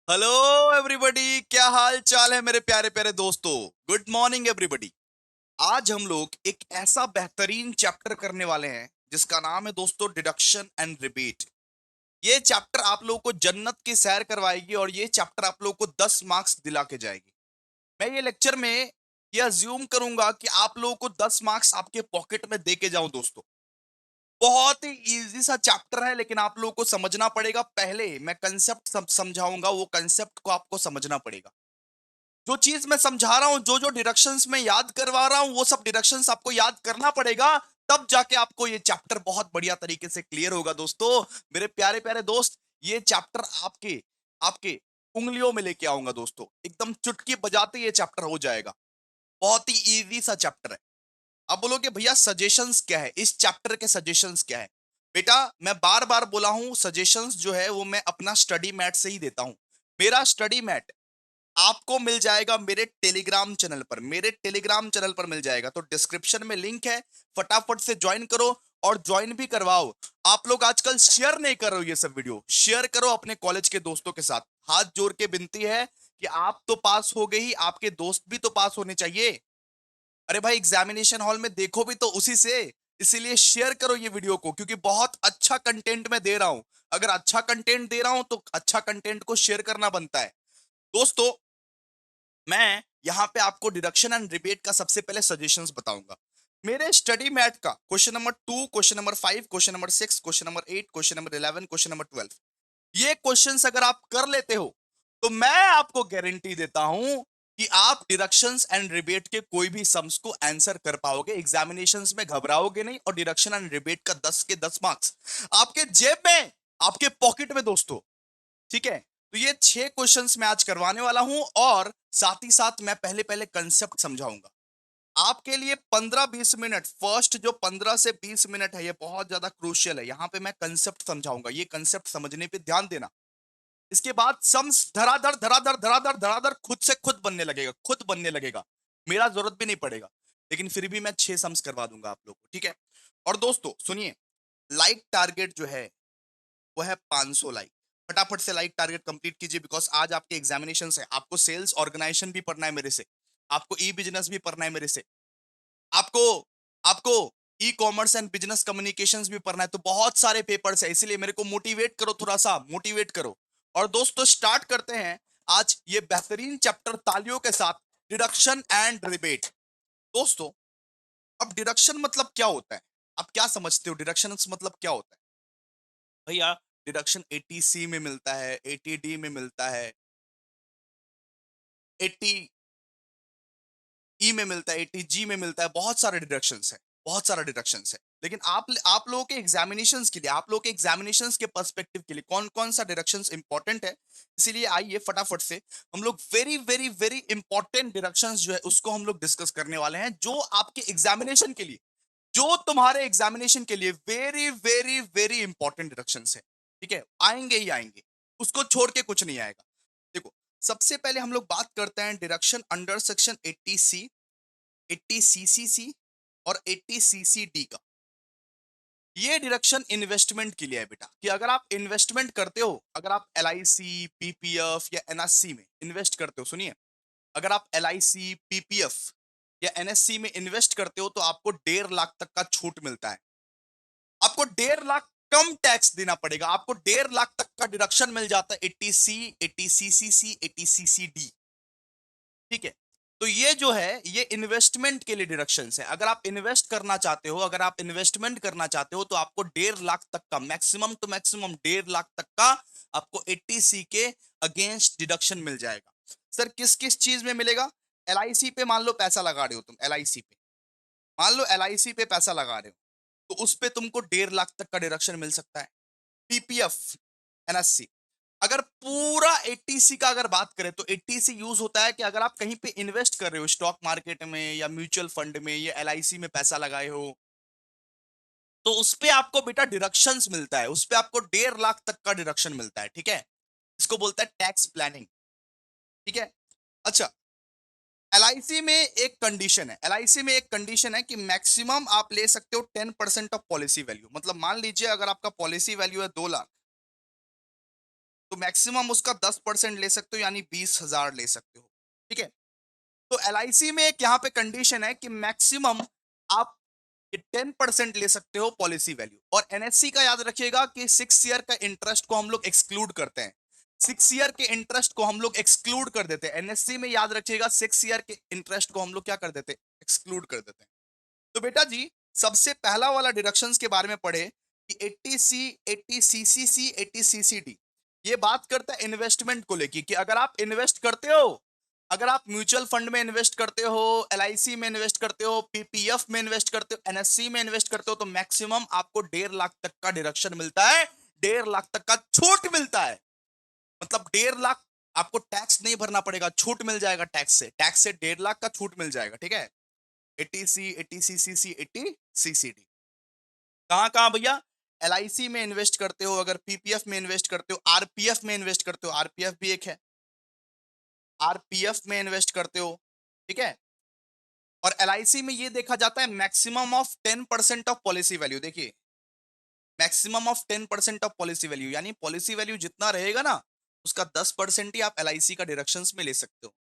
Hello everybody, क्या हाल चाल है मेरे प्यारे प्यारे दोस्तों। Good morning everybody. आज हम लोग एक ऐसा बेहतरीन चैप्टर करने वाले हैं जिसका नाम है दोस्तों डिडक्शन एंड रिबेट। ये चैप्टर आप लोगों को जन्नत की सैर करवाएगी और ये चैप्टर आप लोगों को 10 मार्क्स दिला के जाएगी। मैं ये लेक्चर में ये अज्यूम करूंगा कि आप लोगों को 10 मार्क्स आपके पॉकेट में दे के जाऊं दोस्तों। बहुत ही इजी सा चैप्टर है, लेकिन आप लोगों को समझना पड़ेगा। पहले मैं कंसेप्ट समझाऊंगा, वो कंसेप्ट को आपको समझना पड़ेगा। जो चीज मैं समझा रहा हूं, जो जो डिडक्शंस मैं याद करवा रहा हूं, वो सब डिडक्शंस आपको याद करना पड़ेगा। तब जाके आपको ये चैप्टर बहुत बढ़िया तरीके से क्लियर होगा दोस्तों। मेरे प्यारे प्यारे दोस्त, ये चैप्टर आपके आपके उंगलियों में लेके आऊंगा दोस्तों। एकदम चुटकी बजाते ये चैप्टर हो जाएगा। बहुत ही इजी सा चैप्टर है। अब बोलोगे भैया सजेशंस क्या है, इस चैप्टर के सजेशंस क्या है। बेटा, मैं बार बार बोला हूं, सजेशंस जो है वो मैं अपना स्टडी मैट से ही देता हूं। मेरा स्टडी मैट आपको मिल जाएगा मेरे टेलीग्राम चैनल पर। मेरे टेलीग्राम चैनल पर मिल जाएगा, तो डिस्क्रिप्शन में लिंक है। फटाफट से ज्वाइन करो और ज्वाइन भी करवाओ। आप लोग आजकल शेयर नहीं कर रहे हो, ये सब वीडियो शेयर करो अपने कॉलेज के दोस्तों के साथ। हाथ जोड़ के विनती है कि आप तो पास हो गए ही, आपके दोस्त भी तो पास होने चाहिए। अरे भाई, एग्जामिनेशन हॉल में देखो भी तो उसी से। इसीलिए शेयर करो ये वीडियो को, क्योंकि बहुत अच्छा कंटेंट मैं दे रहा हूं। अगर अच्छा कंटेंट दे रहा हूं तो अच्छा कंटेंट को शेयर करना बनता है दोस्तों। मैं यहां पे आपको डिडक्शन एंड रिबेट का सबसे पहले सजेशंस बताऊंगा। मेरे स्टडी मैट का question number 2, question number 5, question number 6, question number 8, question number 11, question number 12, ये क्वेश्चंस अगर आप कर लेते हो तो मैं आपको गारंटी देता हूं कि आप डिडक्शंस एंड रिबेट के कोई भी सम्स को आंसर कर पाओगे। एग्जामिनेशंस में घबराओगे नहीं और डिडक्शन एंड रिबेट का 10 के 10 मार्क्स आपके जेब में, आपके पॉकेट में दोस्तों। ठीक है, तो ये 6 क्वेश्चंस मैं आज करवाने वाला हूं और साथ ही साथ मैं पहले पहले कंसेप्ट समझाऊंगा आपके लिए। 15-20 मिनट, फर्स्ट जो 15 से 20 मिनट है ये बहुत ज्यादा क्रूशियल है। यहां पे मैं कंसेप्ट समझाऊंगा, ये कंसेप्ट समझने पे ध्यान देना। इसके बाद सम्स धराधर धराधर धराधर धराधर खुद से खुद बनने लगेगा, खुद बनने लगेगा। मेरा जरूरत भी नहीं पड़ेगा, लेकिन फिर भी मैं 6 सम्स करवा दूंगा आप लोग को। ठीक है, और दोस्तों सुनिए, लाइक टारगेट जो है वो है 500 लाइक। फटाफट से लाइक टारगेट कंप्लीट कीजिए, बिकॉज आज आपके एग्जामिनेशन है। आपको सेल्स ऑर्गेनाइजेशन भी पढ़ना है मेरे से, आपको ई बिजनेस भी पढ़ना है मेरे से, आपको आपको e commerce and business communications भी पढ़ना है। तो बहुत सारे पेपर्स है, इसीलिए मेरे को मोटिवेट करो, थोड़ा सा मोटिवेट करो। और दोस्तों स्टार्ट करते हैं आज ये बेहतरीन चैप्टर तालियों के साथ, डिडक्शन एंड रिबेट। दोस्तों, अब डिडक्शन मतलब क्या होता है? आप क्या समझते हो डिडक्शन मतलब क्या होता है? भैया, डिडक्शन 80C में मिलता है, 80D में मिलता है, 80E में मिलता है, 80G में मिलता है। बहुत सारे डिडक्शंस है, बहुत सारा डिडक्शंस है। लेकिन आप लोगों के एग्जामिनेशंस के लिए, आप लोगों के एग्जामिनेशंस के पर्सपेक्टिव के लिए कौन कौन सा डिडक्शंस इंपॉर्टेंट है, इसीलिए आइए फटाफट से हम लोग very very very important deductions जो है उसको हम लोग डिस्कस करने वाले हैं, जो आपके एग्जामिनेशन के लिए, जो तुम्हारे एग्जामिनेशन के लिए very very very important deductions है। ठीक है, आएंगे ही आएंगे, उसको छोड़ के कुछ नहीं आएगा। देखो, सबसे पहले हम लोग बात करते हैं deduction under section 80C, 80CCC और 80CCD का। ये डिडक्शन इन्वेस्टमेंट के लिए है बेटा, कि अगर आप इन्वेस्टमेंट करते हो, अगर आप LIC, PPF या NSC में इन्वेस्ट करते हो, सुनिए, अगर आप LIC, PPF या NSC में इन्वेस्ट करते हो तो आपको 1.5 लाख तक का छूट मिलता है। आपको 1.5 लाख कम टैक्स देना पड़ेगा, आपको 1.5 लाख तक का डिडक्शन मिल जाता है 80C, 80CCC, 80CCD। ठीक है, तो ये जो है ये इन्वेस्टमेंट के लिए डिडक्शंस है। अगर आप इन्वेस्ट करना चाहते हो, अगर आप इन्वेस्टमेंट करना चाहते हो तो आपको 1.5 लाख तक का, मैक्सिमम टू मैक्सिमम 1.5 लाख तक का आपको 80C के अगेंस्ट डिडक्शन मिल जाएगा। सर किस किस चीज में मिलेगा? LIC पे मान लो पैसा लगा रहे हो तुम, LIC पे मान लो, LIC पे पैसा लगा रहे हो तो उस पे तुमको 1.5 लाख तक का डिडक्शन मिल सकता है। PPF, NSC, अगर पूरा 80C का अगर बात करें तो 80C यूज होता है कि अगर आप कहीं पे इन्वेस्ट कर रहे हो, स्टॉक मार्केट में या म्यूचुअल फंड में या LIC में पैसा लगाए हो, तो उस पे आपको बेटा डिडक्शंस मिलता है, उस पे आपको 1.5 लाख तक का डिडक्शन मिलता है। ठीक है, इसको बोलता है टैक्स प्लानिंग। ठीक है, अच्छा, LIC में एक कंडीशन है, LIC में एक कंडीशन है कि मैक्सिमम आप ले सकते हो 10% ऑफ पॉलिसी वैल्यू। मतलब मान लीजिए अगर आपका पॉलिसी वैल्यू है 2 लाख, तो मैक्सिमम उसका 10% ले सकते हो, यानी 20,000 ले सकते हो। ठीक है, तो एलआईसी में एक यहाँ पे कंडीशन है कि मैक्सिमम आप 10% ले सकते हो पॉलिसी वैल्यू। और एनएससी का याद रखिएगा कि 6 ईयर का इंटरेस्ट को हम लोग एक्सक्लूड करते हैं। 6 ईयर के इंटरेस्ट को हम लोग एक्सक्लूड कर देते हैं एनएससी में, याद रखिएगा 6 ईयर के इंटरेस्ट को हम लोग क्या कर देते हैं, एक्सक्लूड कर देते हैं। तो बेटा जी, सबसे पहला वाला डिडक्शंस के बारे में पढ़े कि 80C, 80CCC, 80CCD। ये बात करता है इन्वेस्टमेंट को लेके कि अगर आप इन्वेस्ट करते हो, अगर आप म्यूचुअल फंड में इन्वेस्ट करते हो, एलआईसी में इन्वेस्ट करते हो, पीपीएफ में इन्वेस्ट करते हो, एनएससी में इन्वेस्ट करते हो, तो मैक्सिमम आपको 1.5 लाख तक का डिडक्शन मिलता है, 1.5 लाख तक का छूट मिलता है। मतलब 1.5 लाख आपको टैक्स नहीं भरना पड़ेगा, छूट मिल जाएगा टैक्स से 1.5 लाख का छूट मिल जाएगा। ठीक है, 80C, 80CCC, 80CCD। कहां कहां भैया? एलआईसी में इन्वेस्ट करते हो, अगर पीपीएफ में इन्वेस्ट करते हो, आरपीएफ में इन्वेस्ट करते हो, आरपीएफ भी एक है, आरपीएफ में इन्वेस्ट करते हो। ठीक है, और एलआईसी में ये देखा जाता है maximum of 10% of policy value. देखिए, maximum of 10% of policy value, यानी पॉलिसी वैल्यू जितना रहेगा ना, उसका 10% ही आप एलआईसी का डिडक्शंस में ले सकते हो।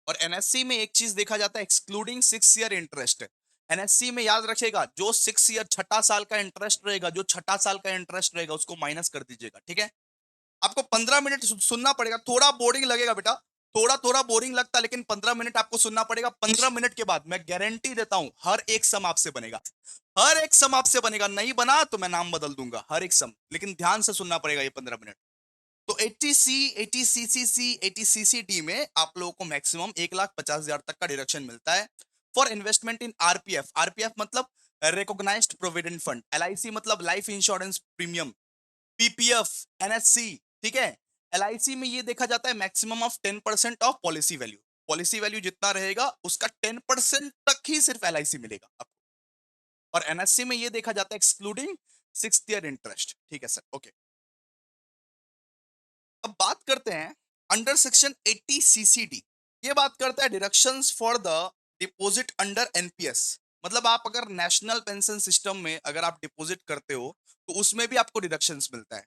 और एनएससी में एक चीज देखा जाता है, एक्सक्लूडिंग 6 ईयर इंटरेस्ट। एनएससी में याद रखिएगा, जो 6 ईयर छठा साल का इंटरेस्ट रहेगा, जो छठा साल का इंटरेस्ट रहेगा उसको माइनस कर दीजिएगा। ठीक है, आपको 15 मिनट सुनना पड़ेगा, थोड़ा बोरिंग लगेगा बेटा, थोड़ा थोड़ा बोरिंग लगता है, लेकिन 15 मिनट आपको सुनना पड़ेगा। 15 मिनट के बाद मैं गारंटी देता हूं हर एक सम आपसे बनेगा, हर एक सम आपसे बनेगा। नहीं बना तो मैं नाम बदल दूंगा, हर एक सम, लेकिन ध्यान से सुनना पड़ेगा ये 15 मिनट। तो 80C, 80CCC, 80CCD में आप लोगों को मैक्सिमम 1,50,000 तक का डिडक्शन मिलता है for investment in RPF. RPF मतलब रिकॉग्नाइज्ड प्रोविडेंट फंड, एलआईसी मतलब life insurance premium, PPF, NSC. ठीक है, एलआईसी में ये देखा जाता है maximum of 10% of policy value. Policy value जितना रहेगा उसका 10% तक ही सिर्फ एलआईसी मिलेगा आपको। और एनएससी में ये देखा जाता है एक्सक्लूडिंग 6th ईयर इंटरेस्ट। ठीक है सर, ओके। अब बात करते हैं अंडर सेक्शन 80CCD। ये बात करता है deductions for the deposit under NPS. मतलब आप अगर नेशनल पेंशन सिस्टम में अगर आप डिपॉजिट करते हो तो उसमें भी आपको डिडक्शंस मिलता है।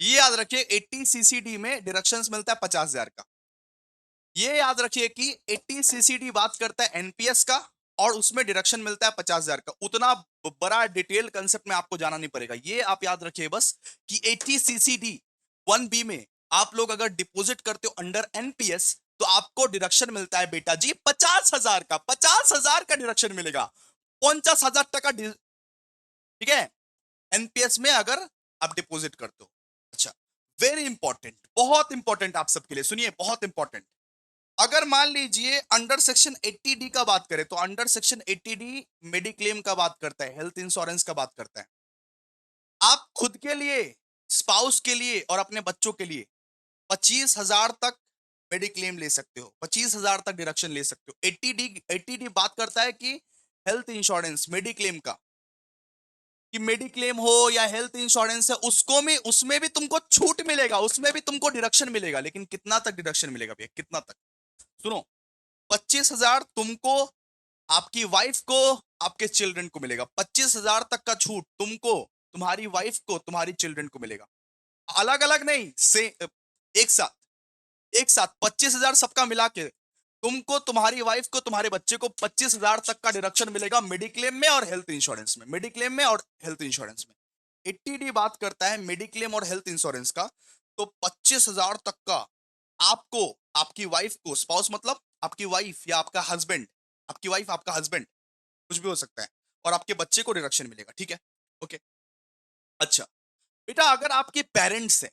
ये याद रखिए, 80CCD में डिडक्शंस मिलता है 50,000 का। ये याद रखिए कि 80CCD बात करता है एनपीएस का, और उसमें डिडक्शन मिलता है 50,000 का। उतना बड़ा डिटेल कंसेप्ट में आपको जाना नहीं पड़ेगा, ये आप याद रखिए बस कि 80CCD 1B में आप लोग अगर डिपॉजिट करते हो अंडर एनपीएस तो आपको डिडक्शन मिलता है बेटा जी 50,000 का, 50,000 का डिडक्शन मिलेगा, 50,000 टका। ठीक है, एनपीएस में अगर आप डिपॉजिट करते हो। अच्छा, वेरी इंपॉर्टेंट, बहुत इंपॉर्टेंट आप सबके लिए, सुनिए बहुत इंपॉर्टेंट। अगर मान लीजिए अंडर सेक्शन 80D का बात करें, तो अंडर सेक्शन 80D मेडिक्लेम का बात करता है, हेल्थ इंश्योरेंस का बात करता है। आप खुद के लिए, स्पाउस के लिए और अपने बच्चों के लिए 25,000 तक मेडिक्लेम ले सकते हो, 25,000 तक डिडक्शन ले सकते हो। 80D बात करता है कि हेल्थ इंश्योरेंस मेडिक्लेम का, कि मेडिक्लेम हो या हेल्थ इंश्योरेंस है, उसको में उसमें भी तुमको छूट मिलेगा, उसमें भी तुमको डिडक्शन मिलेगा, लेकिन कितना तक डिडक्शन मिलेगा भैया, कितना तक? सुनो, 25,000 तुमको, आपकी वाइफ को, आपके चिल्ड्रन को मिलेगा। 25,000 तक का छूट तुमको, तुम्हारी वाइफ को, तुम्हारी चिल्ड्रन को मिलेगा। अलग अलग नहीं, से एक साथ, एक साथ 25,000 सबका मिला के तुमको, तुम्हारी वाइफ को, तुम्हारे बच्चे को 25,000 तक का डिडक्शन मिलेगा मेडिक्लेम में और हेल्थ इंश्योरेंस में, मेडिक्लेम में और हेल्थ इंश्योरेंस में। 80D बात करता है मेडिक्लेम और हेल्थ इंश्योरेंस का, तो 25,000 तक का आपको, आपकी वाइफ को, स्पाउस मतलब आपकी वाइफ या आपका हस्बैंड, आपकी वाइफ आपका हस्बैंड कुछ भी हो सकता है, और आपके बच्चे को डिडक्शन मिलेगा। ठीक है, ओके। अच्छा बेटा, अगर आपके पेरेंट्स हैं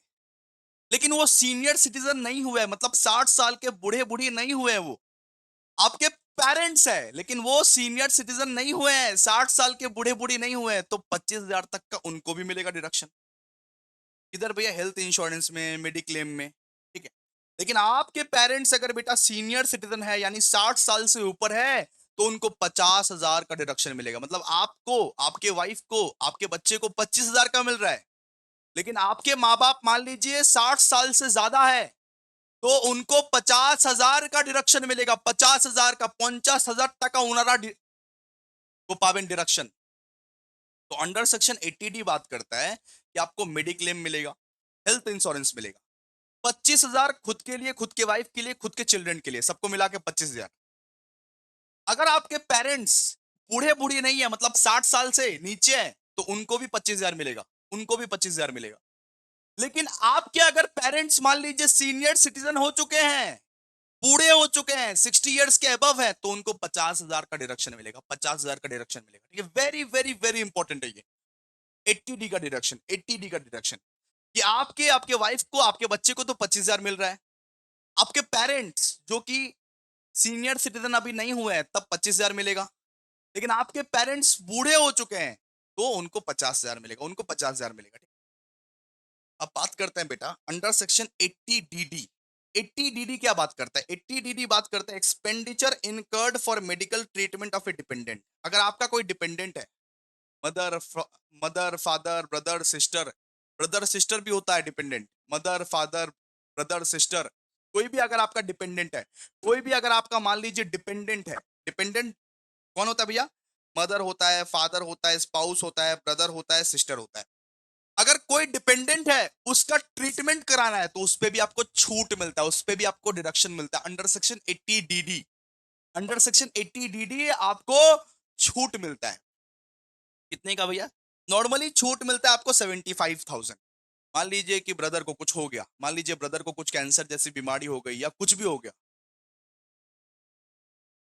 लेकिन वो सीनियर सिटीजन नहीं हुए, मतलब 60 साल के बूढ़े बूढ़ी नहीं हुए, वो आपके पेरेंट्स है लेकिन वो सीनियर सिटीजन नहीं हुए हैं, 60 साल के बूढ़े बूढ़ी नहीं हुए हैं, तो 25,000 तक का उनको भी मिलेगा डिडक्शन। इधर भैया हेल्थ इंश्योरेंस में, मेडिक्लेम में। ठीक है, लेकिन आपके पेरेंट्स अगर बेटा सीनियर सिटीजन है, यानी 60 साल से ऊपर है, तो उनको 50,000 का डिडक्शन मिलेगा। मतलब आपको, आपके वाइफ को, आपके बच्चे को 25,000 का मिल रहा है, लेकिन आपके माँ बाप मान लीजिए 60 साल से ज्यादा है, तो उनको 50,000 का डिडक्शन मिलेगा, 50,000 का, 50,000 टका उनारा वो पावेन डिडक्शन। तो अंडर सेक्शन 80D बात करता है कि आपको मेडिक्लेम मिलेगा, हेल्थ इंश्योरेंस मिलेगा, 25,000 खुद के लिए, खुद के वाइफ के लिए, खुद के चिल्ड्रन के लिए, सबको मिला के 25,000। अगर आपके पेरेंट्स बूढ़े बूढ़ी नहीं है, मतलब 60 साल से नीचे है, तो उनको भी 25,000 मिलेगा, उनको भी 25,000 मिलेगा। लेकिन आपके अगर पेरेंट्स मान लीजिए सीनियर सिटीजन हो चुके हैं, बूढ़े हो चुके हैं, 60 इयर्स के अबव है, तो उनको 50,000 का डिडक्शन मिलेगा, 50,000 का डिडक्शन मिलेगा। ठीक है, वेरी वेरी वेरी इंपॉर्टेंट है ये। 80D का डिडक्शन, 80D का डिडक्शन, कि आपके आपके वाइफ को, आपके बच्चे को तो 25,000 मिल रहा है, आपके पेरेंट्स जो कि सीनियर सिटीजन अभी नहीं हुए हैं तब 25,000 मिलेगा, लेकिन आपके पेरेंट्स बूढ़े हो चुके हैं तो उनको 50,000 मिलेगा, उनको 50,000 मिलेगा। ठीक? अब बात करते हैं बेटा अंडर सेक्शन 80DD। 80DD क्या बात करता है? 80DD बात करता है expenditure incurred for medical treatment of A dependent. अगर आपका कोई डिपेंडेंट है, mother mother father brother sister, brother sister भी होता है dependent, mother father brother sister, कोई भी अगर आपका डिपेंडेंट है, कोई भी अगर आपका मान लीजिए डिपेंडेंट है, डिपेंडेंट कौन होता है भैया? मदर होता है, फादर होता है, स्पाउस होता है, ब्रदर होता है, सिस्टर होता है। अगर कोई डिपेंडेंट है, उसका ट्रीटमेंट कराना है, तो उस पे भी आपको छूट मिलता है, उस पे भी आपको डिडक्शन मिलता है under section 80DD। Under section 80DD आपको छूट मिलता है। कितने का भैया? नॉर्मली छूट मिलता है आपको 75,000। मान लीजिए कि ब्रदर को कुछ हो गया, मान लीजिए ब्रदर को कुछ कैंसर जैसी बीमारी हो गई या कुछ भी हो गया,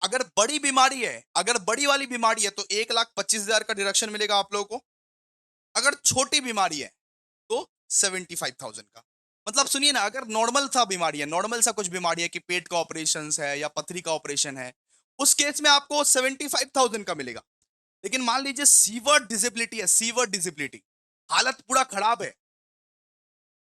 अगर बड़ी बीमारी है, अगर बड़ी वाली बीमारी है तो 1,25,000 का डिडक्शन मिलेगा आप लोगों को। अगर छोटी बीमारी है तो 75,000 का। मतलब सुनिए ना, अगर नॉर्मल सा बीमारी है, नॉर्मल सा कुछ बीमारी है कि पेट का ऑपरेशन है या पथरी का ऑपरेशन है, उस केस में आपको 75,000 का मिलेगा। लेकिन मान लीजिए सीवर डिसेबिलिटी है, सीवर डिसेबिलिटी, हालत पूरा खराब है,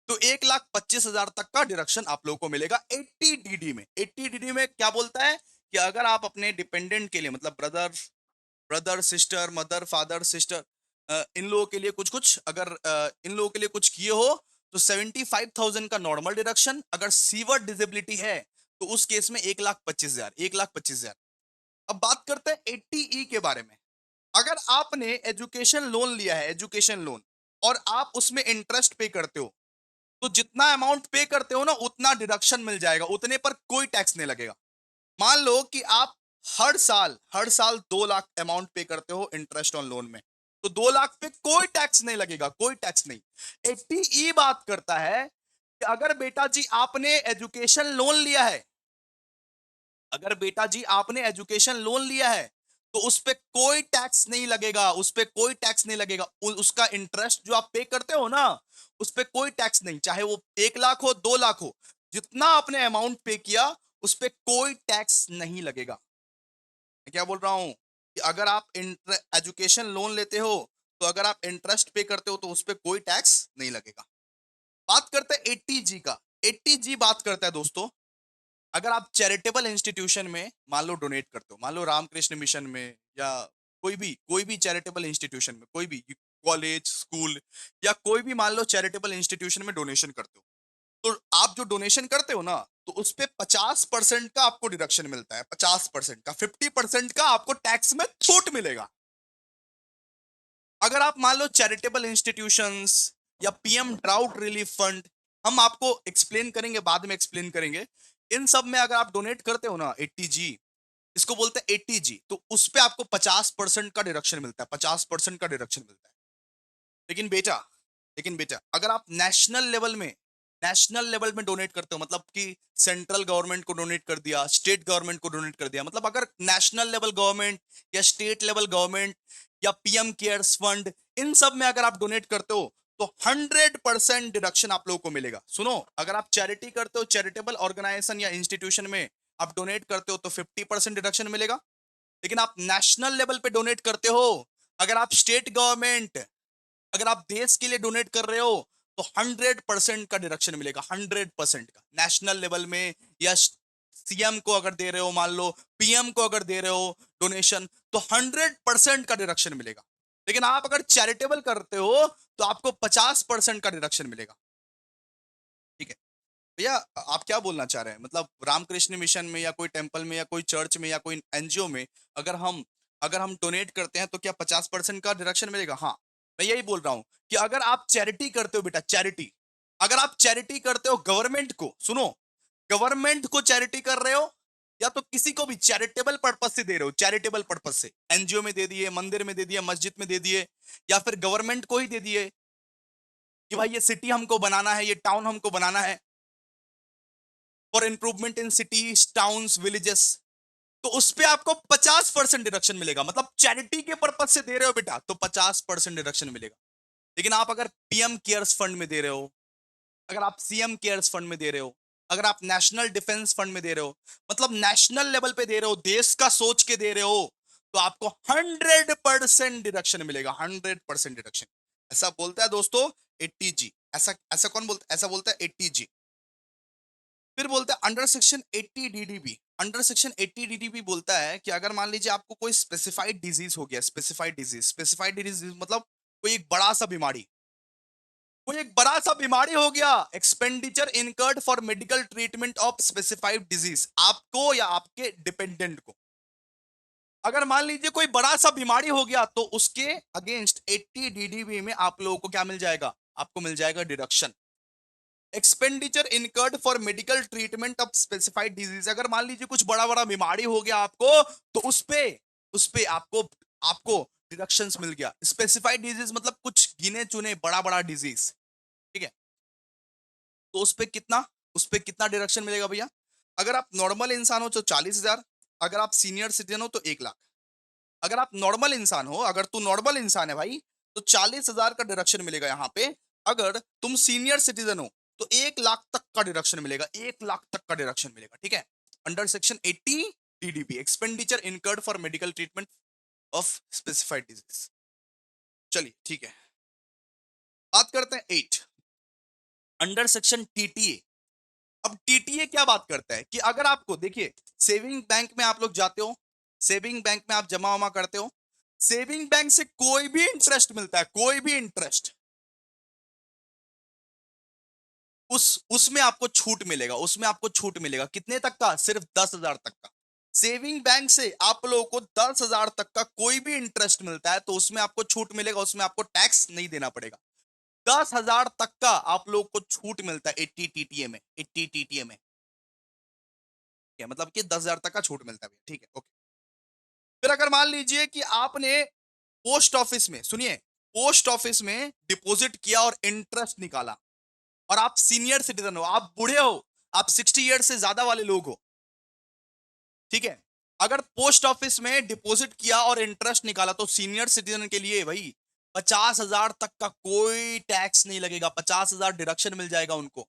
तो 1,25,000 तक का डिडक्शन आप लोगों को मिलेगा 80DD में। 80DD में क्या बोलता है कि अगर आप अपने डिपेंडेंट के लिए, मतलब brother brother sister, mother father sister, इन लोगों के लिए कुछ कुछ अगर इन लोगों के लिए कुछ किए हो, तो 75,000 का नॉर्मल डिडक्शन। अगर सीवर डिसेबिलिटी है तो उस केस में 1,25,000, 1,25,000। अब बात करते हैं 80E के बारे में। अगर आपने एजुकेशन लोन लिया है, एजुकेशन लोन, और आप उसमें इंटरेस्ट पे करते हो, तो जितना अमाउंट पे करते हो ना उतना डिडक्शन मिल जाएगा, उतने पर कोई टैक्स नहीं लगेगा। मान लो कि आप हर साल 2 लाख अमाउंट पे करते हो इंटरेस्ट ऑन लोन में, तो 2 लाख पे कोई टैक्स नहीं लगेगा, कोई टैक्स नहीं। 80E बात करता है कि अगर बेटा जी आपने एजुकेशन लोन लिया है, अगर बेटा जी आपने एजुकेशन लोन लिया है, तो उस पे कोई टैक्स नहीं लगेगा, उस पे कोई टैक्स नहीं लगेगा। उसका इंटरेस्ट जो आप पे करते हो ना, उस पे कोई टैक्स नहीं, चाहे वो 1 लाख हो 2 लाख हो, जितना आपने अमाउंट पे किया उस पे कोई टैक्स नहीं लगेगा। मैं क्या बोल रहा हूं कि अगर आप एजुकेशन लोन लेते हो, तो अगर आप इंटरेस्ट पे करते हो तो उस पे कोई टैक्स नहीं लगेगा। बात करते हैं 80G का। 80G बात करता है दोस्तों, अगर आप चैरिटेबल इंस्टीट्यूशन में मान लो डोनेट करते हो, मान लो रामकृष्ण मिशन में या कोई भी चैरिटेबल इंस्टीट्यूशन में, कोई भी कॉलेज स्कूल या कोई भी मान लो चैरिटेबल इंस्टीट्यूशन में डोनेशन करते हो, तो आप जो डोनेशन करते हो ना, तो उस पे 50% का आपको डिडक्शन मिलता है, 50% का, 50% का आपको टैक्स में छूट मिलेगा। अगर आप मान लो चैरिटेबल इंस्टीट्यूशंस या पीएम ड्राउट रिलीफ फंड, हम आपको एक्सप्लेन करेंगे, बाद में एक्सप्लेन करेंगे, इन सब में अगर आप डोनेट करते हो ना 80G, इसको बोलते हैं 80G, तो उस पे आपको 50% का डिडक्शन मिलता है, 50% का डिडक्शन मिलता है। लेकिन बेटा लेकिन बेटा अगर आप नेशनल लेवल में डोनेट करते हो, मतलब कि सेंट्रल गवर्नमेंट को डोनेट कर दिया, स्टेट गवर्नमेंट को डोनेट कर दिया, मतलब अगर नेशनल लेवल गवर्नमेंट या स्टेट लेवल गवर्नमेंट या पीएम केयर्स फंड, इन सब में अगर आप डोनेट करते हो, तो 100% डिडक्शन आप लोगों को मिलेगा। सुनो, अगर आप चैरिटी करते हो, चैरिटेबल ऑर्गेनाइजेशन या इंस्टीट्यूशन में आप डोनेट करते हो, तो 50% डिडक्शन मिलेगा। लेकिन आप नेशनल लेवल पे डोनेट करते हो, अगर आप स्टेट गवर्नमेंट, अगर आप देश के लिए डोनेट कर रहे हो, तो 100% का डिडक्शन मिलेगा, 100% का। नेशनल लेवल में या सीएम को अगर दे रहे हो, मान लो पीएम को अगर दे रहे हो डोनेशन, तो 100% का डिडक्शन मिलेगा। लेकिन आप अगर चैरिटेबल करते हो तो आपको 50% का डिडक्शन मिलेगा। ठीक है भैया, आप क्या बोलना चाह रहे हैं? मतलब रामकृष्ण मिशन में या कोई टेंपल में या कोई चर्च में या कोई एनजीओ में अगर हम अगर हम डोनेट करते हैं तो क्या 50% का डिडक्शन मिलेगा? हाँ, मैं यही बोल रहा हूं कि अगर आप चैरिटी करते हो बेटा, चैरिटी, अगर आप चैरिटी करते हो गवर्नमेंट को, सुनो, गवर्नमेंट को चैरिटी कर रहे हो या तो किसी को भी चैरिटेबल पर्पस से दे रहे हो, चैरिटेबल पर्पस से एनजीओ में दे दिए, मंदिर में दे दिए, मस्जिद में दे दिए, या फिर गवर्नमेंट को ही दे दिए कि भाई ये सिटी हमको बनाना है, ये टाउन हमको बनाना है for improvement in cities towns villages, तो उस पे आपको 50% डिडक्शन मिलेगा। मतलब चैरिटी के पर्पज से दे रहे हो बेटा तो 50% डिडक्शन मिलेगा। लेकिन आप अगर पीएम केयर्स फंड में दे रहे हो, अगर आप सीएम केयर्स फंड में दे रहे हो, अगर आप नेशनल डिफेंस फंड में दे रहे हो, मतलब नेशनल लेवल पे दे रहे हो, देश का सोच के दे रहे हो, तो आपको 100% डिडक्शन मिलेगा, 100% डिडक्शन। ऐसा बोलता है दोस्तों 80G। ऐसा ऐसा कौन बोलता, ऐसा बोलता है 80G। फिर बोलता है under section 80 DDB. Under section 80 DDB बोलता है कि अगर मान लीजिए आपको कोई स्पेसिफाइड डिजीज हो गया, स्पेसिफाइड डिजीज मतलब कोई एक बड़ा सा बीमारी, कोई एक बड़ा सा बीमारी हो गया, expenditure incurred for medical treatment of specified disease, आपको या आपके डिपेंडेंट को अगर मान लीजिए कोई बड़ा सा बीमारी हो गया तो उसके अगेंस्ट 80 डीडीबी में आप लोगों को क्या मिल जाएगा, आपको मिल जाएगा deduction. Expenditure incurred for medical treatment of specified disease, अगर मान लीजिए कुछ बड़ा बड़ा बीमारी हो गया आपको, तो उस पे आपको आपको डिडक्शंस मिल गया। स्पेसिफाइड डिजीज मतलब कुछ गिने चुने बड़ा बड़ा डिजीज, ठीक है। तो उस पे कितना डिडक्शन मिलेगा भैया? अगर आप नॉर्मल इंसान हो तो 40,000, अगर आप सीनियर सिटीजन हो तो 1 लाख। अगर आप नॉर्मल इंसान हो, अगर तू नॉर्मल इंसान है भाई, तो 40,000 का डिडक्शन मिलेगा यहाँ पे। अगर तुम सीनियर सिटीजन हो तो 1 लाख तक का डिडक्शन मिलेगा, 1 लाख तक का डिडक्शन मिलेगा, ठीक है। Under section 80 TDP, expenditure incurred for medical treatment of specified disease. चलिए ठीक है, बात करते हैं 8 अंडर सेक्शन टीटीए। अब टीटीए क्या बात करता है कि अगर आपको देखिए, सेविंग बैंक में आप लोग जाते हो, सेविंग बैंक में आप जमा वमा करते हो, सेविंग बैंक से कोई भी इंटरेस्ट मिलता है, कोई भी इंटरेस्ट, उसमें आपको छूट मिलेगा, उसमें आपको छूट मिलेगा कितने तक का? सिर्फ 10,000 तक का। सेविंग बैंक से आप लोगों को 10,000 तक का कोई भी इंटरेस्ट मिलता है तो उसमें आपको छूट मिलेगा, उसमें आपको टैक्स नहीं देना पड़ेगा। 10,000 तक का आप लोगों को छूट मिलता है 80 टीटीए में, 80 टीटीए में, क्या मतलब कि 10,000 तक का छूट मिलता है, ठीक है ओके। फिर अगर मान लीजिए कि आपने पोस्ट ऑफिस में, सुनिए, पोस्ट ऑफिस में डिपॉजिट किया और इंटरेस्ट निकाला, और आप सीनियर सिटीजन हो, आप बूढ़े हो, आप 60 ईयर से ज्यादा वाले लोग हो, ठीक है। अगर पोस्ट ऑफिस में डिपॉजिट किया और इंटरेस्ट निकाला तो सीनियर सिटीजन के लिए भाई 50,000 तक का कोई टैक्स नहीं लगेगा, 50,000 डिडक्शन मिल जाएगा उनको।